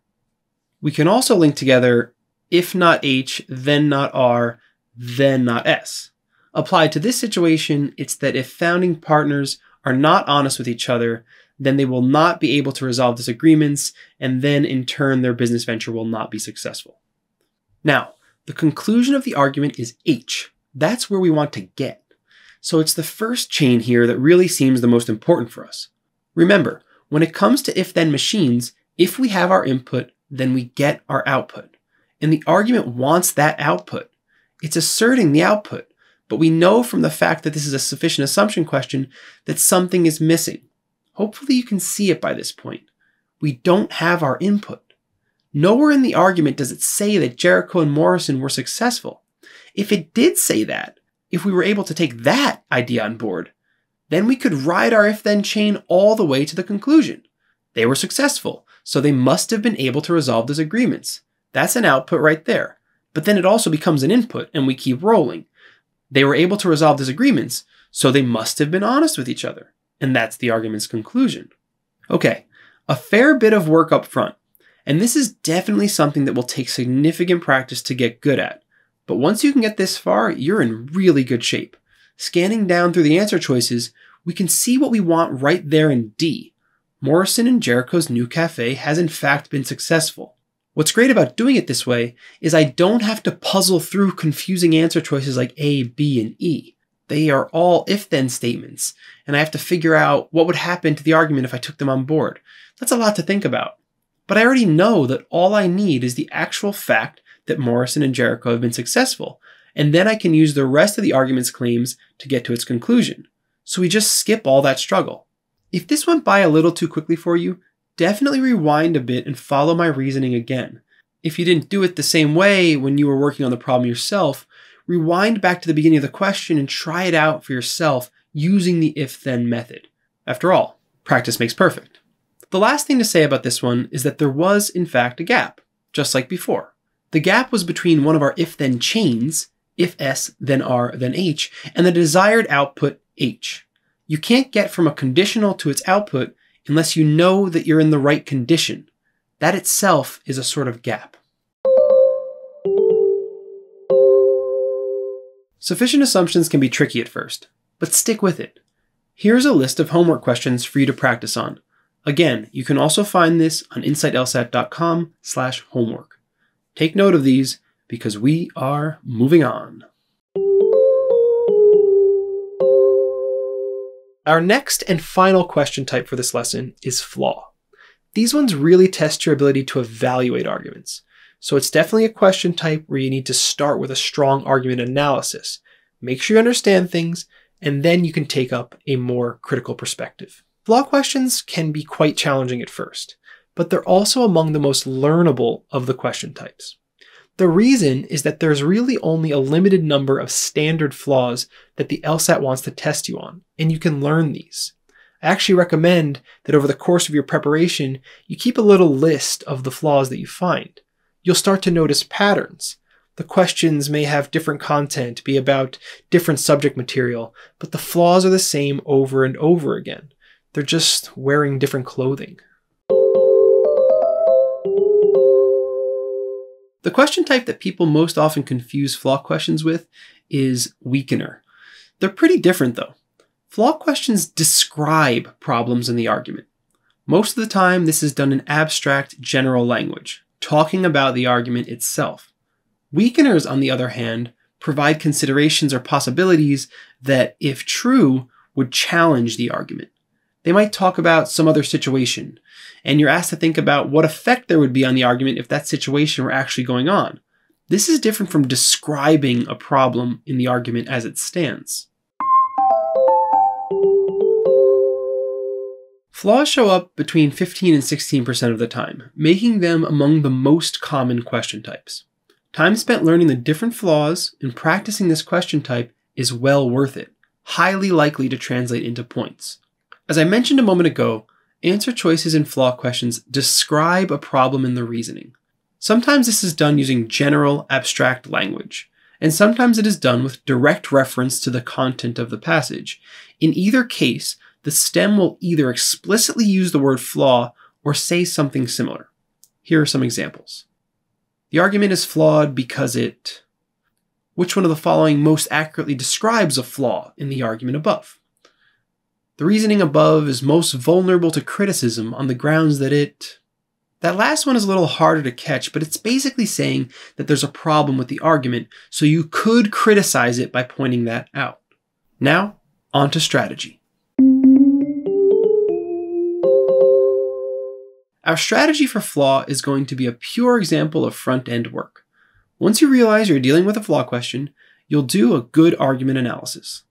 We can also link together if not H, then not R, then not S. Applied to this situation, it's that if founding partners are not honest with each other, then they will not be able to resolve disagreements, and then in turn their business venture will not be successful. Now, the conclusion of the argument is H. That's where we want to get. So it's the first chain here that really seems the most important for us. Remember, when it comes to if-then machines, if we have our input, then we get our output. And the argument wants that output. It's asserting the output, but we know from the fact that this is a sufficient assumption question that something is missing. Hopefully you can see it by this point. We don't have our input. Nowhere in the argument does it say that Jericho and Morrison were successful. If it did say that, if we were able to take that idea on board, then we could ride our if-then chain all the way to the conclusion. They were successful, so they must have been able to resolve disagreements. That's an output right there. But then it also becomes an input, and we keep rolling. They were able to resolve disagreements, so they must have been honest with each other. And that's the argument's conclusion. Okay, a fair bit of work up front. And this is definitely something that will take significant practice to get good at. But once you can get this far, you're in really good shape. Scanning down through the answer choices, we can see what we want right there in D. Morrison and Jericho's new cafe has in fact been successful. What's great about doing it this way is I don't have to puzzle through confusing answer choices like A, B, and E. They are all if-then statements, and I have to figure out what would happen to the argument if I took them on board. That's a lot to think about. But I already know that all I need is the actual fact that Morrison and Jericho have been successful, and then I can use the rest of the argument's claims to get to its conclusion. So we just skip all that struggle. If this went by a little too quickly for you, definitely rewind a bit and follow my reasoning again. If you didn't do it the same way when you were working on the problem yourself, rewind back to the beginning of the question and try it out for yourself using the if-then method. After all, practice makes perfect. The last thing to say about this one is that there was, in fact, a gap, just like before. The gap was between one of our if-then chains, if S, then R, then H, and the desired output H. You can't get from a conditional to its output unless you know that you're in the right condition. That itself is a sort of gap. Sufficient assumptions can be tricky at first, but stick with it. Here's a list of homework questions for you to practice on. Again, you can also find this on insightlsat.com/homework. Take note of these because we are moving on. Our next and final question type for this lesson is flaw. These ones really test your ability to evaluate arguments. So it's definitely a question type where you need to start with a strong argument analysis. Make sure you understand things, and then you can take up a more critical perspective. Flaw questions can be quite challenging at first, but they're also among the most learnable of the question types. The reason is that there's really only a limited number of standard flaws that the LSAT wants to test you on, and you can learn these. I actually recommend that over the course of your preparation, you keep a little list of the flaws that you find. You'll start to notice patterns. The questions may have different content, be about different subject material, but the flaws are the same over and over again. They're just wearing different clothing. The question type that people most often confuse flaw questions with is weakener. They're pretty different though. Flaw questions describe problems in the argument. Most of the time, this is done in abstract, general language, talking about the argument itself. Weakeners, on the other hand, provide considerations or possibilities that, if true, would challenge the argument. They might talk about some other situation, and you're asked to think about what effect there would be on the argument if that situation were actually going on. This is different from describing a problem in the argument as it stands. Flaws show up between 15 and 16% of the time, making them among the most common question types. Time spent learning the different flaws and practicing this question type is well worth it, highly likely to translate into points. As I mentioned a moment ago, answer choices in flaw questions describe a problem in the reasoning. Sometimes this is done using general, abstract language, and sometimes it is done with direct reference to the content of the passage. In either case, the STEM will either explicitly use the word flaw or say something similar. Here are some examples. The argument is flawed because it... Which one of the following most accurately describes a flaw in the argument above? The reasoning above is most vulnerable to criticism on the grounds that it... That last one is a little harder to catch, but it's basically saying that there's a problem with the argument, so you could criticize it by pointing that out. Now, on to strategy. Our strategy for flaw is going to be a pure example of front-end work. Once you realize you're dealing with a flaw question, you'll do a good argument analysis.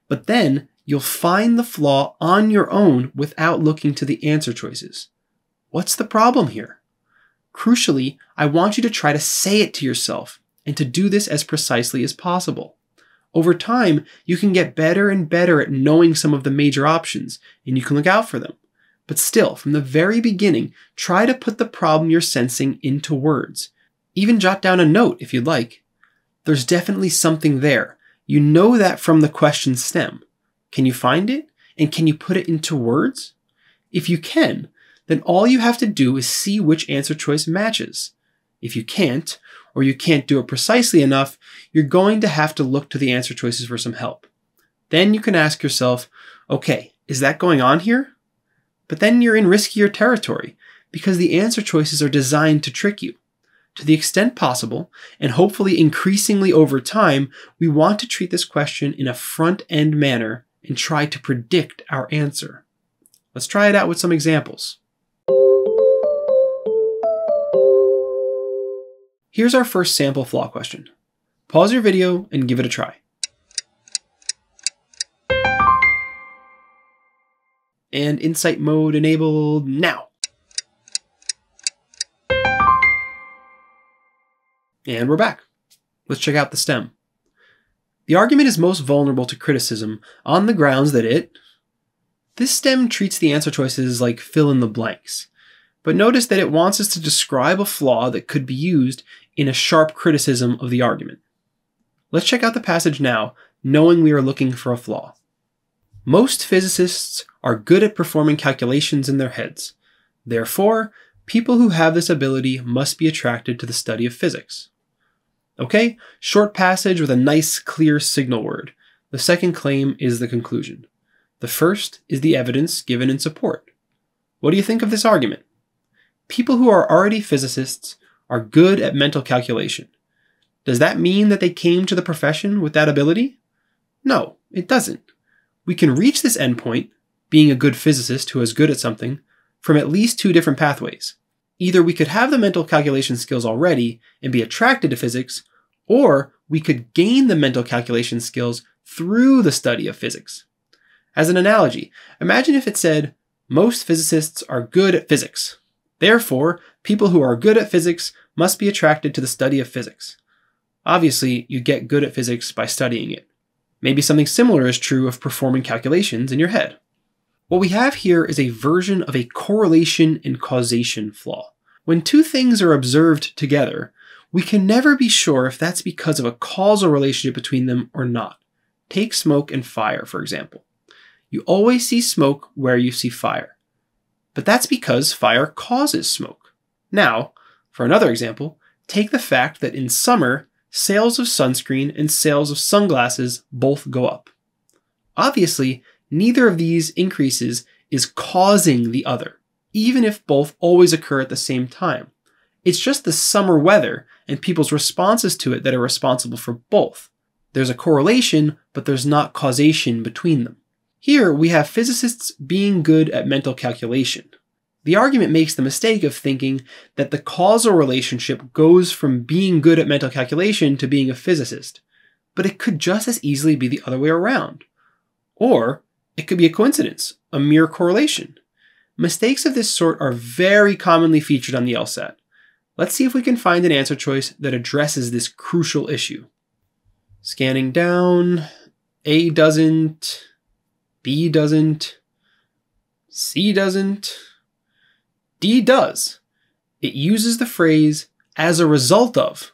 But then, you'll find the flaw on your own without looking to the answer choices. What's the problem here? Crucially, I want you to try to say it to yourself, and to do this as precisely as possible. Over time, you can get better and better at knowing some of the major options, and you can look out for them. But still, from the very beginning, try to put the problem you're sensing into words. Even jot down a note if you'd like. There's definitely something there. You know that from the question stem. Can you find it? And can you put it into words? If you can, then all you have to do is see which answer choice matches. If you can't, or you can't do it precisely enough, you're going to have to look to the answer choices for some help. Then you can ask yourself, okay, is that going on here? But then you're in riskier territory, because the answer choices are designed to trick you. To the extent possible, and hopefully increasingly over time, we want to treat this question in a front-end manner and try to predict our answer. Let's try it out with some examples. Here's our first sample flaw question. Pause your video and give it a try. And Insight mode enabled now. And we're back. Let's check out the stem. The argument is most vulnerable to criticism on the grounds that it... This stem treats the answer choices like fill in the blanks. But notice that it wants us to describe a flaw that could be used in a sharp criticism of the argument. Let's check out the passage now, knowing we are looking for a flaw. Most physicists are good at performing calculations in their heads. Therefore, people who have this ability must be attracted to the study of physics. Okay, short passage with a nice, clear signal word. The second claim is the conclusion. The first is the evidence given in support. What do you think of this argument? People who are already physicists are good at mental calculation. Does that mean that they came to the profession with that ability? No, it doesn't. We can reach this endpoint, being a good physicist who is good at something, from at least two different pathways. Either we could have the mental calculation skills already and be attracted to physics, or we could gain the mental calculation skills through the study of physics. As an analogy, imagine if it said, most physicists are good at physics. Therefore, people who are good at physics must be attracted to the study of physics. Obviously, you get good at physics by studying it. Maybe something similar is true of performing calculations in your head. What we have here is a version of a correlation and causation flaw. When two things are observed together, we can never be sure if that's because of a causal relationship between them or not. Take smoke and fire, for example. You always see smoke where you see fire. But that's because fire causes smoke. Now, for another example, take the fact that in summer, sales of sunscreen and sales of sunglasses both go up. Obviously, neither of these increases is causing the other, even if both always occur at the same time. It's just the summer weather and people's responses to it that are responsible for both. There's a correlation, but there's not causation between them. Here, we have physicists being good at mental calculation. The argument makes the mistake of thinking that the causal relationship goes from being good at mental calculation to being a physicist, but it could just as easily be the other way around. Or it could be a coincidence, a mere correlation. Mistakes of this sort are very commonly featured on the LSAT. Let's see if we can find an answer choice that addresses this crucial issue. Scanning down, A doesn't, B doesn't, C doesn't, D does. It uses the phrase "as a result of,"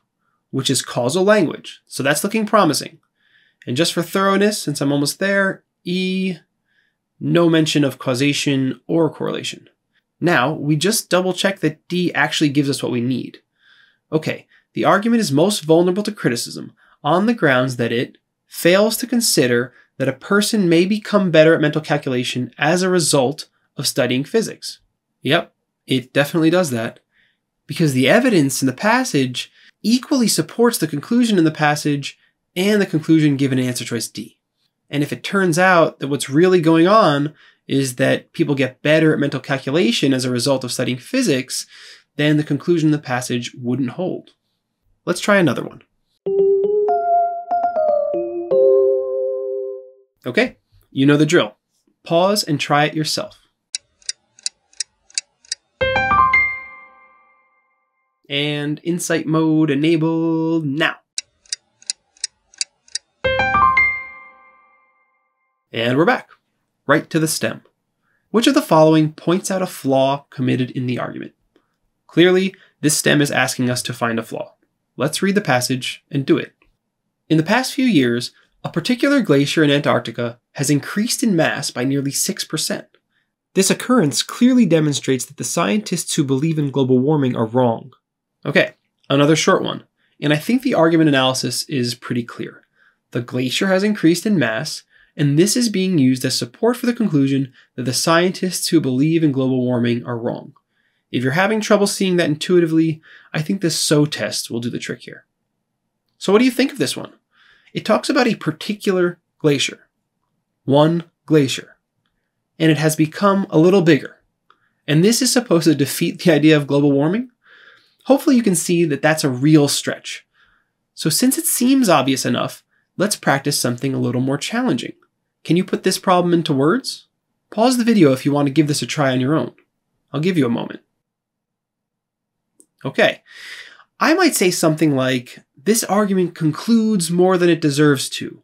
which is causal language, so that's looking promising. And just for thoroughness, since I'm almost there, E, no mention of causation or correlation. Now, we just double check that D actually gives us what we need. Okay, the argument is most vulnerable to criticism on the grounds that it fails to consider that a person may become better at mental calculation as a result of studying physics. Yep, it definitely does that, because the evidence in the passage equally supports the conclusion in the passage and the conclusion given in answer choice D. And if it turns out that what's really going on is that people get better at mental calculation as a result of studying physics, then the conclusion in the passage wouldn't hold. Let's try another one. Okay, you know the drill. Pause and try it yourself. And Insight mode enabled now. And we're back, right to the stem. Which of the following points out a flaw committed in the argument? Clearly, this stem is asking us to find a flaw. Let's read the passage and do it. In the past few years, a particular glacier in Antarctica has increased in mass by nearly 6%. This occurrence clearly demonstrates that the scientists who believe in global warming are wrong. Okay, another short one, and I think the argument analysis is pretty clear. The glacier has increased in mass, and this is being used as support for the conclusion that the scientists who believe in global warming are wrong. If you're having trouble seeing that intuitively, I think this SO test will do the trick here. So what do you think of this one? It talks about a particular glacier. One glacier. And it has become a little bigger. And this is supposed to defeat the idea of global warming? Hopefully you can see that that's a real stretch. So since it seems obvious enough, let's practice something a little more challenging. Can you put this problem into words? Pause the video if you want to give this a try on your own. I'll give you a moment. Okay, I might say something like, this argument concludes more than it deserves to,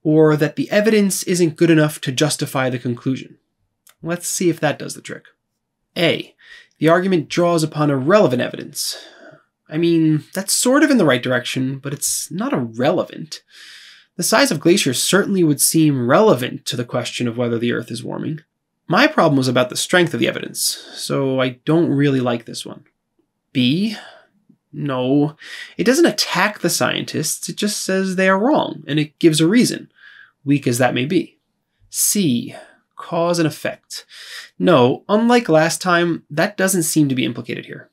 or that the evidence isn't good enough to justify the conclusion. Let's see if that does the trick. A, the argument draws upon irrelevant evidence. I mean, that's sort of in the right direction, but it's not irrelevant. The size of glaciers certainly would seem relevant to the question of whether the Earth is warming. My problem was about the strength of the evidence, so I don't really like this one. B, no, it doesn't attack the scientists, it just says they are wrong, and it gives a reason, weak as that may be. C, cause and effect. No, unlike last time, that doesn't seem to be implicated here.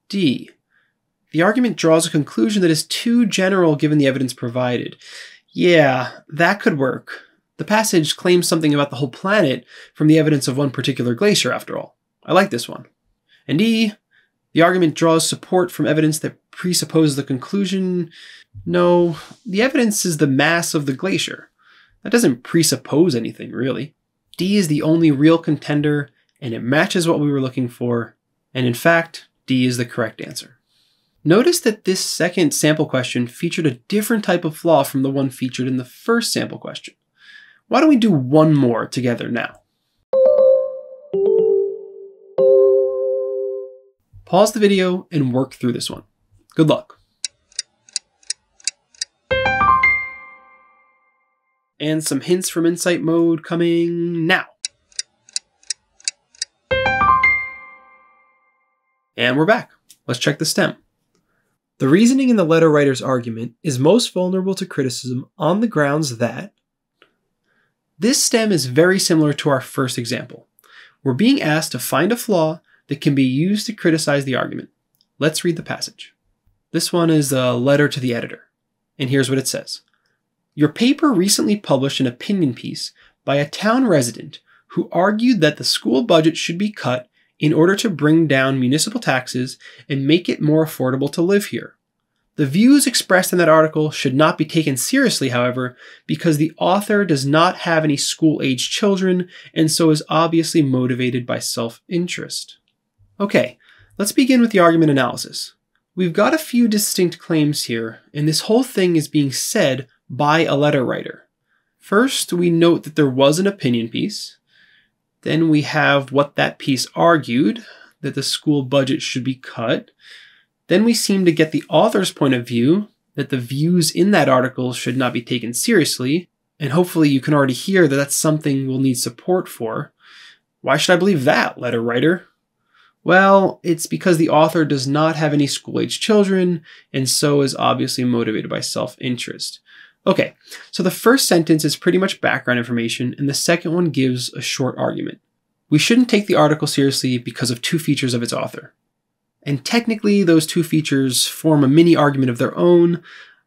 D, the argument draws a conclusion that is too general given the evidence provided. Yeah, that could work. The passage claims something about the whole planet from the evidence of one particular glacier, after all. I like this one. And E, the argument draws support from evidence that presupposes the conclusion. No, the evidence is the mass of the glacier. That doesn't presuppose anything, really. D is the only real contender, and it matches what we were looking for. And in fact, D is the correct answer. Notice that this second sample question featured a different type of flaw from the one featured in the first sample question. Why don't we do one more together now? Pause the video and work through this one. Good luck. And some hints from Insight mode coming now. And we're back. Let's check the stem. The reasoning in the letter writer's argument is most vulnerable to criticism on the grounds that this stem is very similar to our first example. We're being asked to find a flaw that can be used to criticize the argument. Let's read the passage. This one is a letter to the editor, and here's what it says. Your paper recently published an opinion piece by a town resident who argued that the school budget should be cut in order to bring down municipal taxes and make it more affordable to live here. The views expressed in that article should not be taken seriously, however, because the author does not have any school-aged children and so is obviously motivated by self-interest. Okay, Let's begin with the argument analysis. We've got a few distinct claims here, and this whole thing is being said by a letter writer. First, we note that there was an opinion piece. Then we have what that piece argued, that the school budget should be cut. Then we seem to get the author's point of view, that the views in that article should not be taken seriously, and hopefully you can already hear that that's something we'll need support for. Why should I believe that, letter writer? Well, it's because the author does not have any school-age children, and so is obviously motivated by self-interest. Okay, so the first sentence is pretty much background information, and the second one gives a short argument. We shouldn't take the article seriously because of two features of its author. And technically, those two features form a mini argument of their own.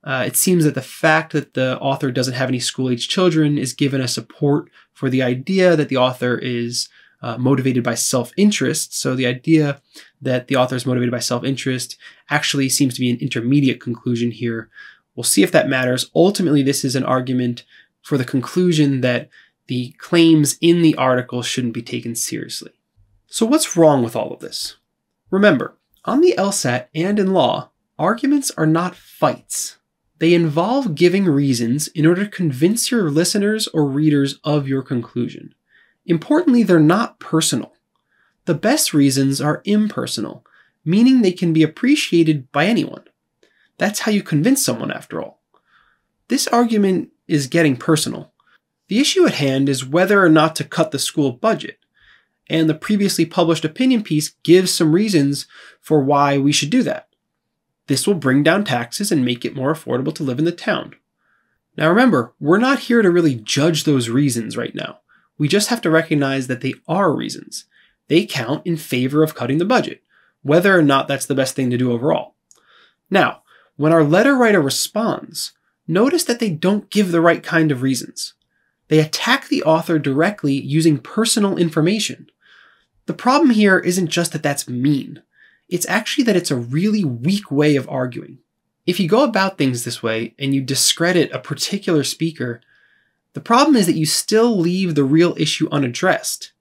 It seems that the fact that the author doesn't have any school-age children is given a support for the idea that the author is motivated by self-interest. So the idea that the author is motivated by self-interest actually seems to be an intermediate conclusion here. We'll see if that matters. Ultimately, this is an argument for the conclusion that the claims in the article shouldn't be taken seriously. So what's wrong with all of this? Remember, on the LSAT and in law, arguments are not fights. They involve giving reasons in order to convince your listeners or readers of your conclusion. Importantly, they're not personal. The best reasons are impersonal, meaning they can be appreciated by anyone. That's how you convince someone, after all. This argument is getting personal. The issue at hand is whether or not to cut the school budget, and the previously published opinion piece gives some reasons for why we should do that. This will bring down taxes and make it more affordable to live in the town. Now remember, we're not here to really judge those reasons right now. We just have to recognize that they are reasons. They count in favor of cutting the budget, whether or not that's the best thing to do overall. Now, when our letter writer responds, notice that they don't give the right kind of reasons. They attack the author directly using personal information. The problem here isn't just that that's mean. It's actually that it's a really weak way of arguing. If you go about things this way and you discredit a particular speaker, the problem is that you still leave the real issue unaddressed.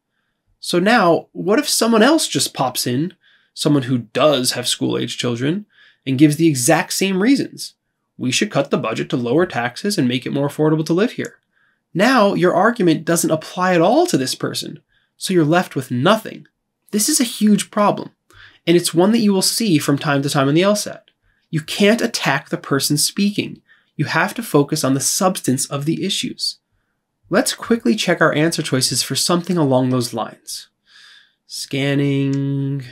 So now, what if someone else just pops in, someone who does have school-age children, and gives the exact same reasons? We should cut the budget to lower taxes and make it more affordable to live here. Now, your argument doesn't apply at all to this person, so you're left with nothing. This is a huge problem, and it's one that you will see from time to time in the LSAT. You can't attack the person speaking. You have to focus on the substance of the issues. Let's quickly check our answer choices for something along those lines. Scanning.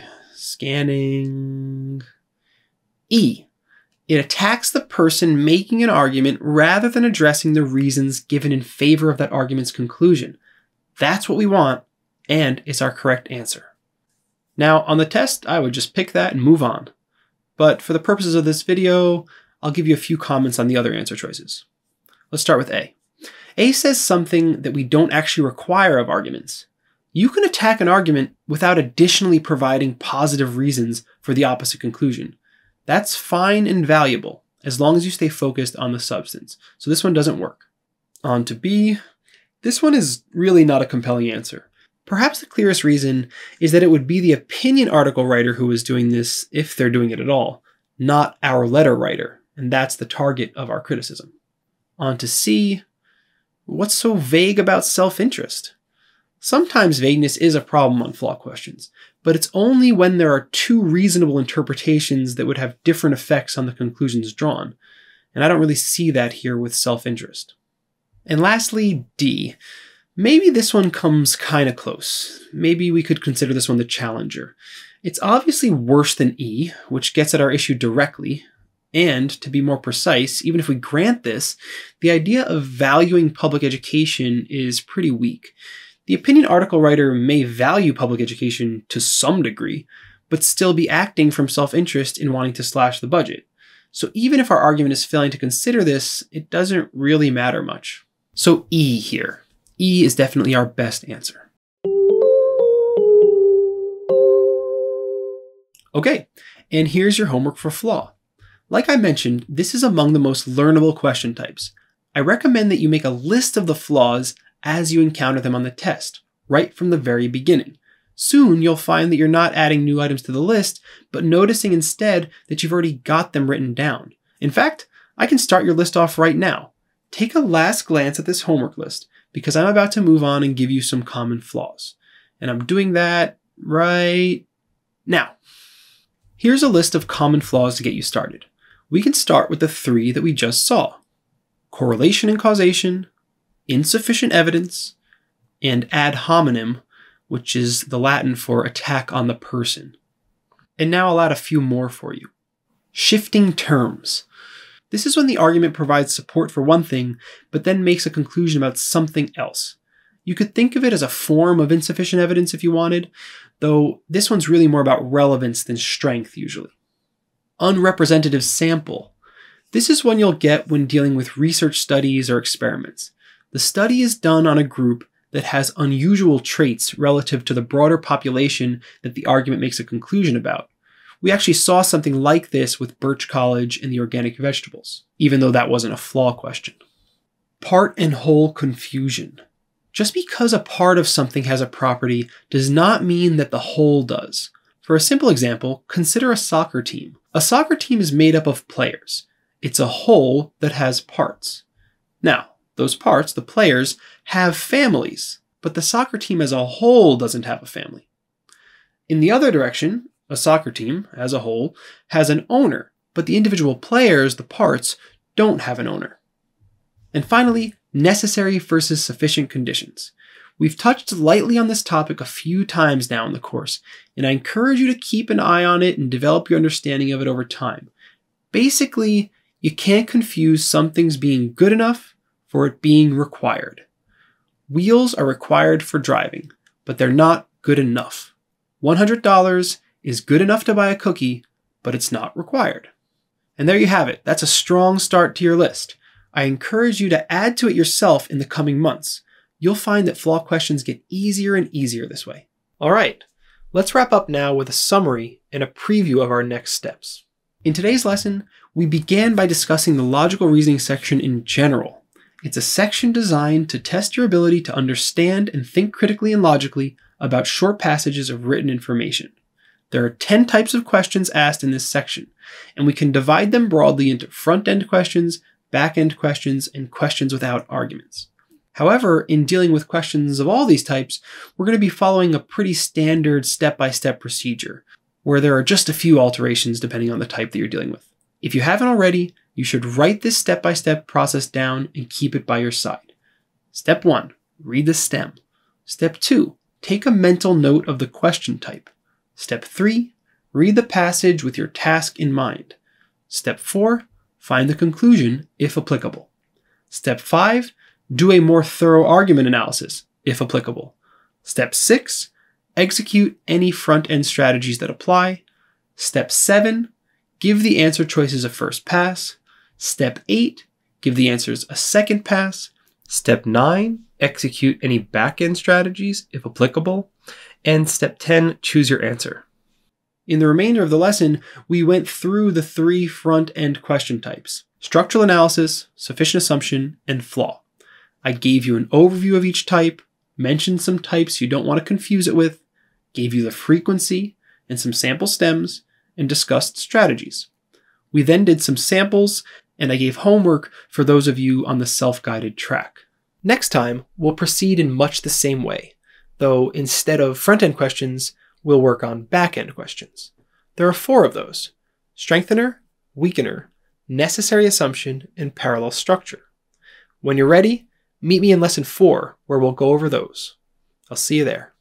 E. It attacks the person making an argument rather than addressing the reasons given in favor of that argument's conclusion. That's what we want, and it's our correct answer. Now, on the test, I would just pick that and move on. But for the purposes of this video, I'll give you a few comments on the other answer choices. Let's start with A. A says something that we don't actually require of arguments. You can attack an argument without additionally providing positive reasons for the opposite conclusion. That's fine and valuable, as long as you stay focused on the substance. So this one doesn't work. On to B. This one is really not a compelling answer. Perhaps the clearest reason is that it would be the opinion article writer who is doing this, if they're doing it at all, not our letter writer, and that's the target of our criticism. On to C. What's so vague about self-interest? Sometimes vagueness is a problem on Flaw questions, but it's only when there are two reasonable interpretations that would have different effects on the conclusions drawn, and I don't really see that here with self-interest. And lastly, D. Maybe this one comes kind of close. Maybe we could consider this one the challenger. It's obviously worse than E, which gets at our issue directly. And to be more precise, even if we grant this, the idea of valuing public education is pretty weak. The opinion article writer may value public education to some degree, but still be acting from self-interest in wanting to slash the budget. So even if our argument is failing to consider this, it doesn't really matter much. So E here. E is definitely our best answer. Okay, and here's your homework for Flaw. Like I mentioned, this is among the most learnable question types. I recommend that you make a list of the flaws as you encounter them on the test, right from the very beginning, Soon you'll find that you're not adding new items to the list, but noticing instead that you've already got them written down. In fact, I can start your list off right now. Take a last glance at this homework list, because I'm about to move on and give you some common flaws. And I'm doing that right now. Here's a list of common flaws to get you started. We can start with the 3 that we just saw: correlation and causation, insufficient evidence, and ad hominem, which is the Latin for attack on the person. And now I'll add a few more for you. Shifting terms. This is when the argument provides support for one thing, but then makes a conclusion about something else. You could think of it as a form of insufficient evidence if you wanted, though this one's really more about relevance than strength usually. Unrepresentative sample. This is one you'll get when dealing with research studies or experiments. The study is done on a group that has unusual traits relative to the broader population that the argument makes a conclusion about. We actually saw something like this with Birch College and the organic vegetables, even though that wasn't a flaw question. Part and whole confusion. Just because a part of something has a property does not mean that the whole does. For a simple example, consider a soccer team. A soccer team is made up of players. It's a whole that has parts. Now, those parts, the players, have families, but the soccer team as a whole doesn't have a family. In the other direction, a soccer team, as a whole, has an owner, but the individual players, the parts, don't have an owner. And finally, necessary versus sufficient conditions. We've touched lightly on this topic a few times now in the course, and I encourage you to keep an eye on it and develop your understanding of it over time. Basically, you can't confuse something's being good enough for it being required. Wheels are required for driving, but they're not good enough. $100 is good enough to buy a cookie, but it's not required. And there you have it. That's a strong start to your list. I encourage you to add to it yourself in the coming months. You'll find that flaw questions get easier and easier this way. All right, let's wrap up now with a summary and a preview of our next steps. In today's lesson, we began by discussing the logical reasoning section in general. It's a section designed to test your ability to understand and think critically and logically about short passages of written information. There are 10 types of questions asked in this section, and we can divide them broadly into front-end questions, back-end questions, and questions without arguments. However, in dealing with questions of all these types, we're going to be following a pretty standard step-by-step procedure, where there are just a few alterations depending on the type that you're dealing with. If you haven't already, you should write this step-by-step process down and keep it by your side. Step 1, read the stem. Step 2, take a mental note of the question type. Step 3, read the passage with your task in mind. Step 4, find the conclusion, if applicable. Step 5, do a more thorough argument analysis, if applicable. Step 6, execute any front-end strategies that apply. Step 7, give the answer choices a first pass. Step 8, give the answers a second pass. Step 9, execute any back-end strategies, if applicable. And step 10, choose your answer. In the remainder of the lesson, we went through the 3 front-end question types: structural analysis, sufficient assumption, and flaw. I gave you an overview of each type, mentioned some types you don't want to confuse it with, gave you the frequency and some sample stems, and discussed strategies. We then did some samples, and I gave homework for those of you on the self-guided track. Next time, we'll proceed in much the same way, though instead of front-end questions, we'll work on back-end questions. There are 4 of those: strengthener, weakener, necessary assumption, and parallel structure. When you're ready, meet me in lesson 4, where we'll go over those. I'll see you there.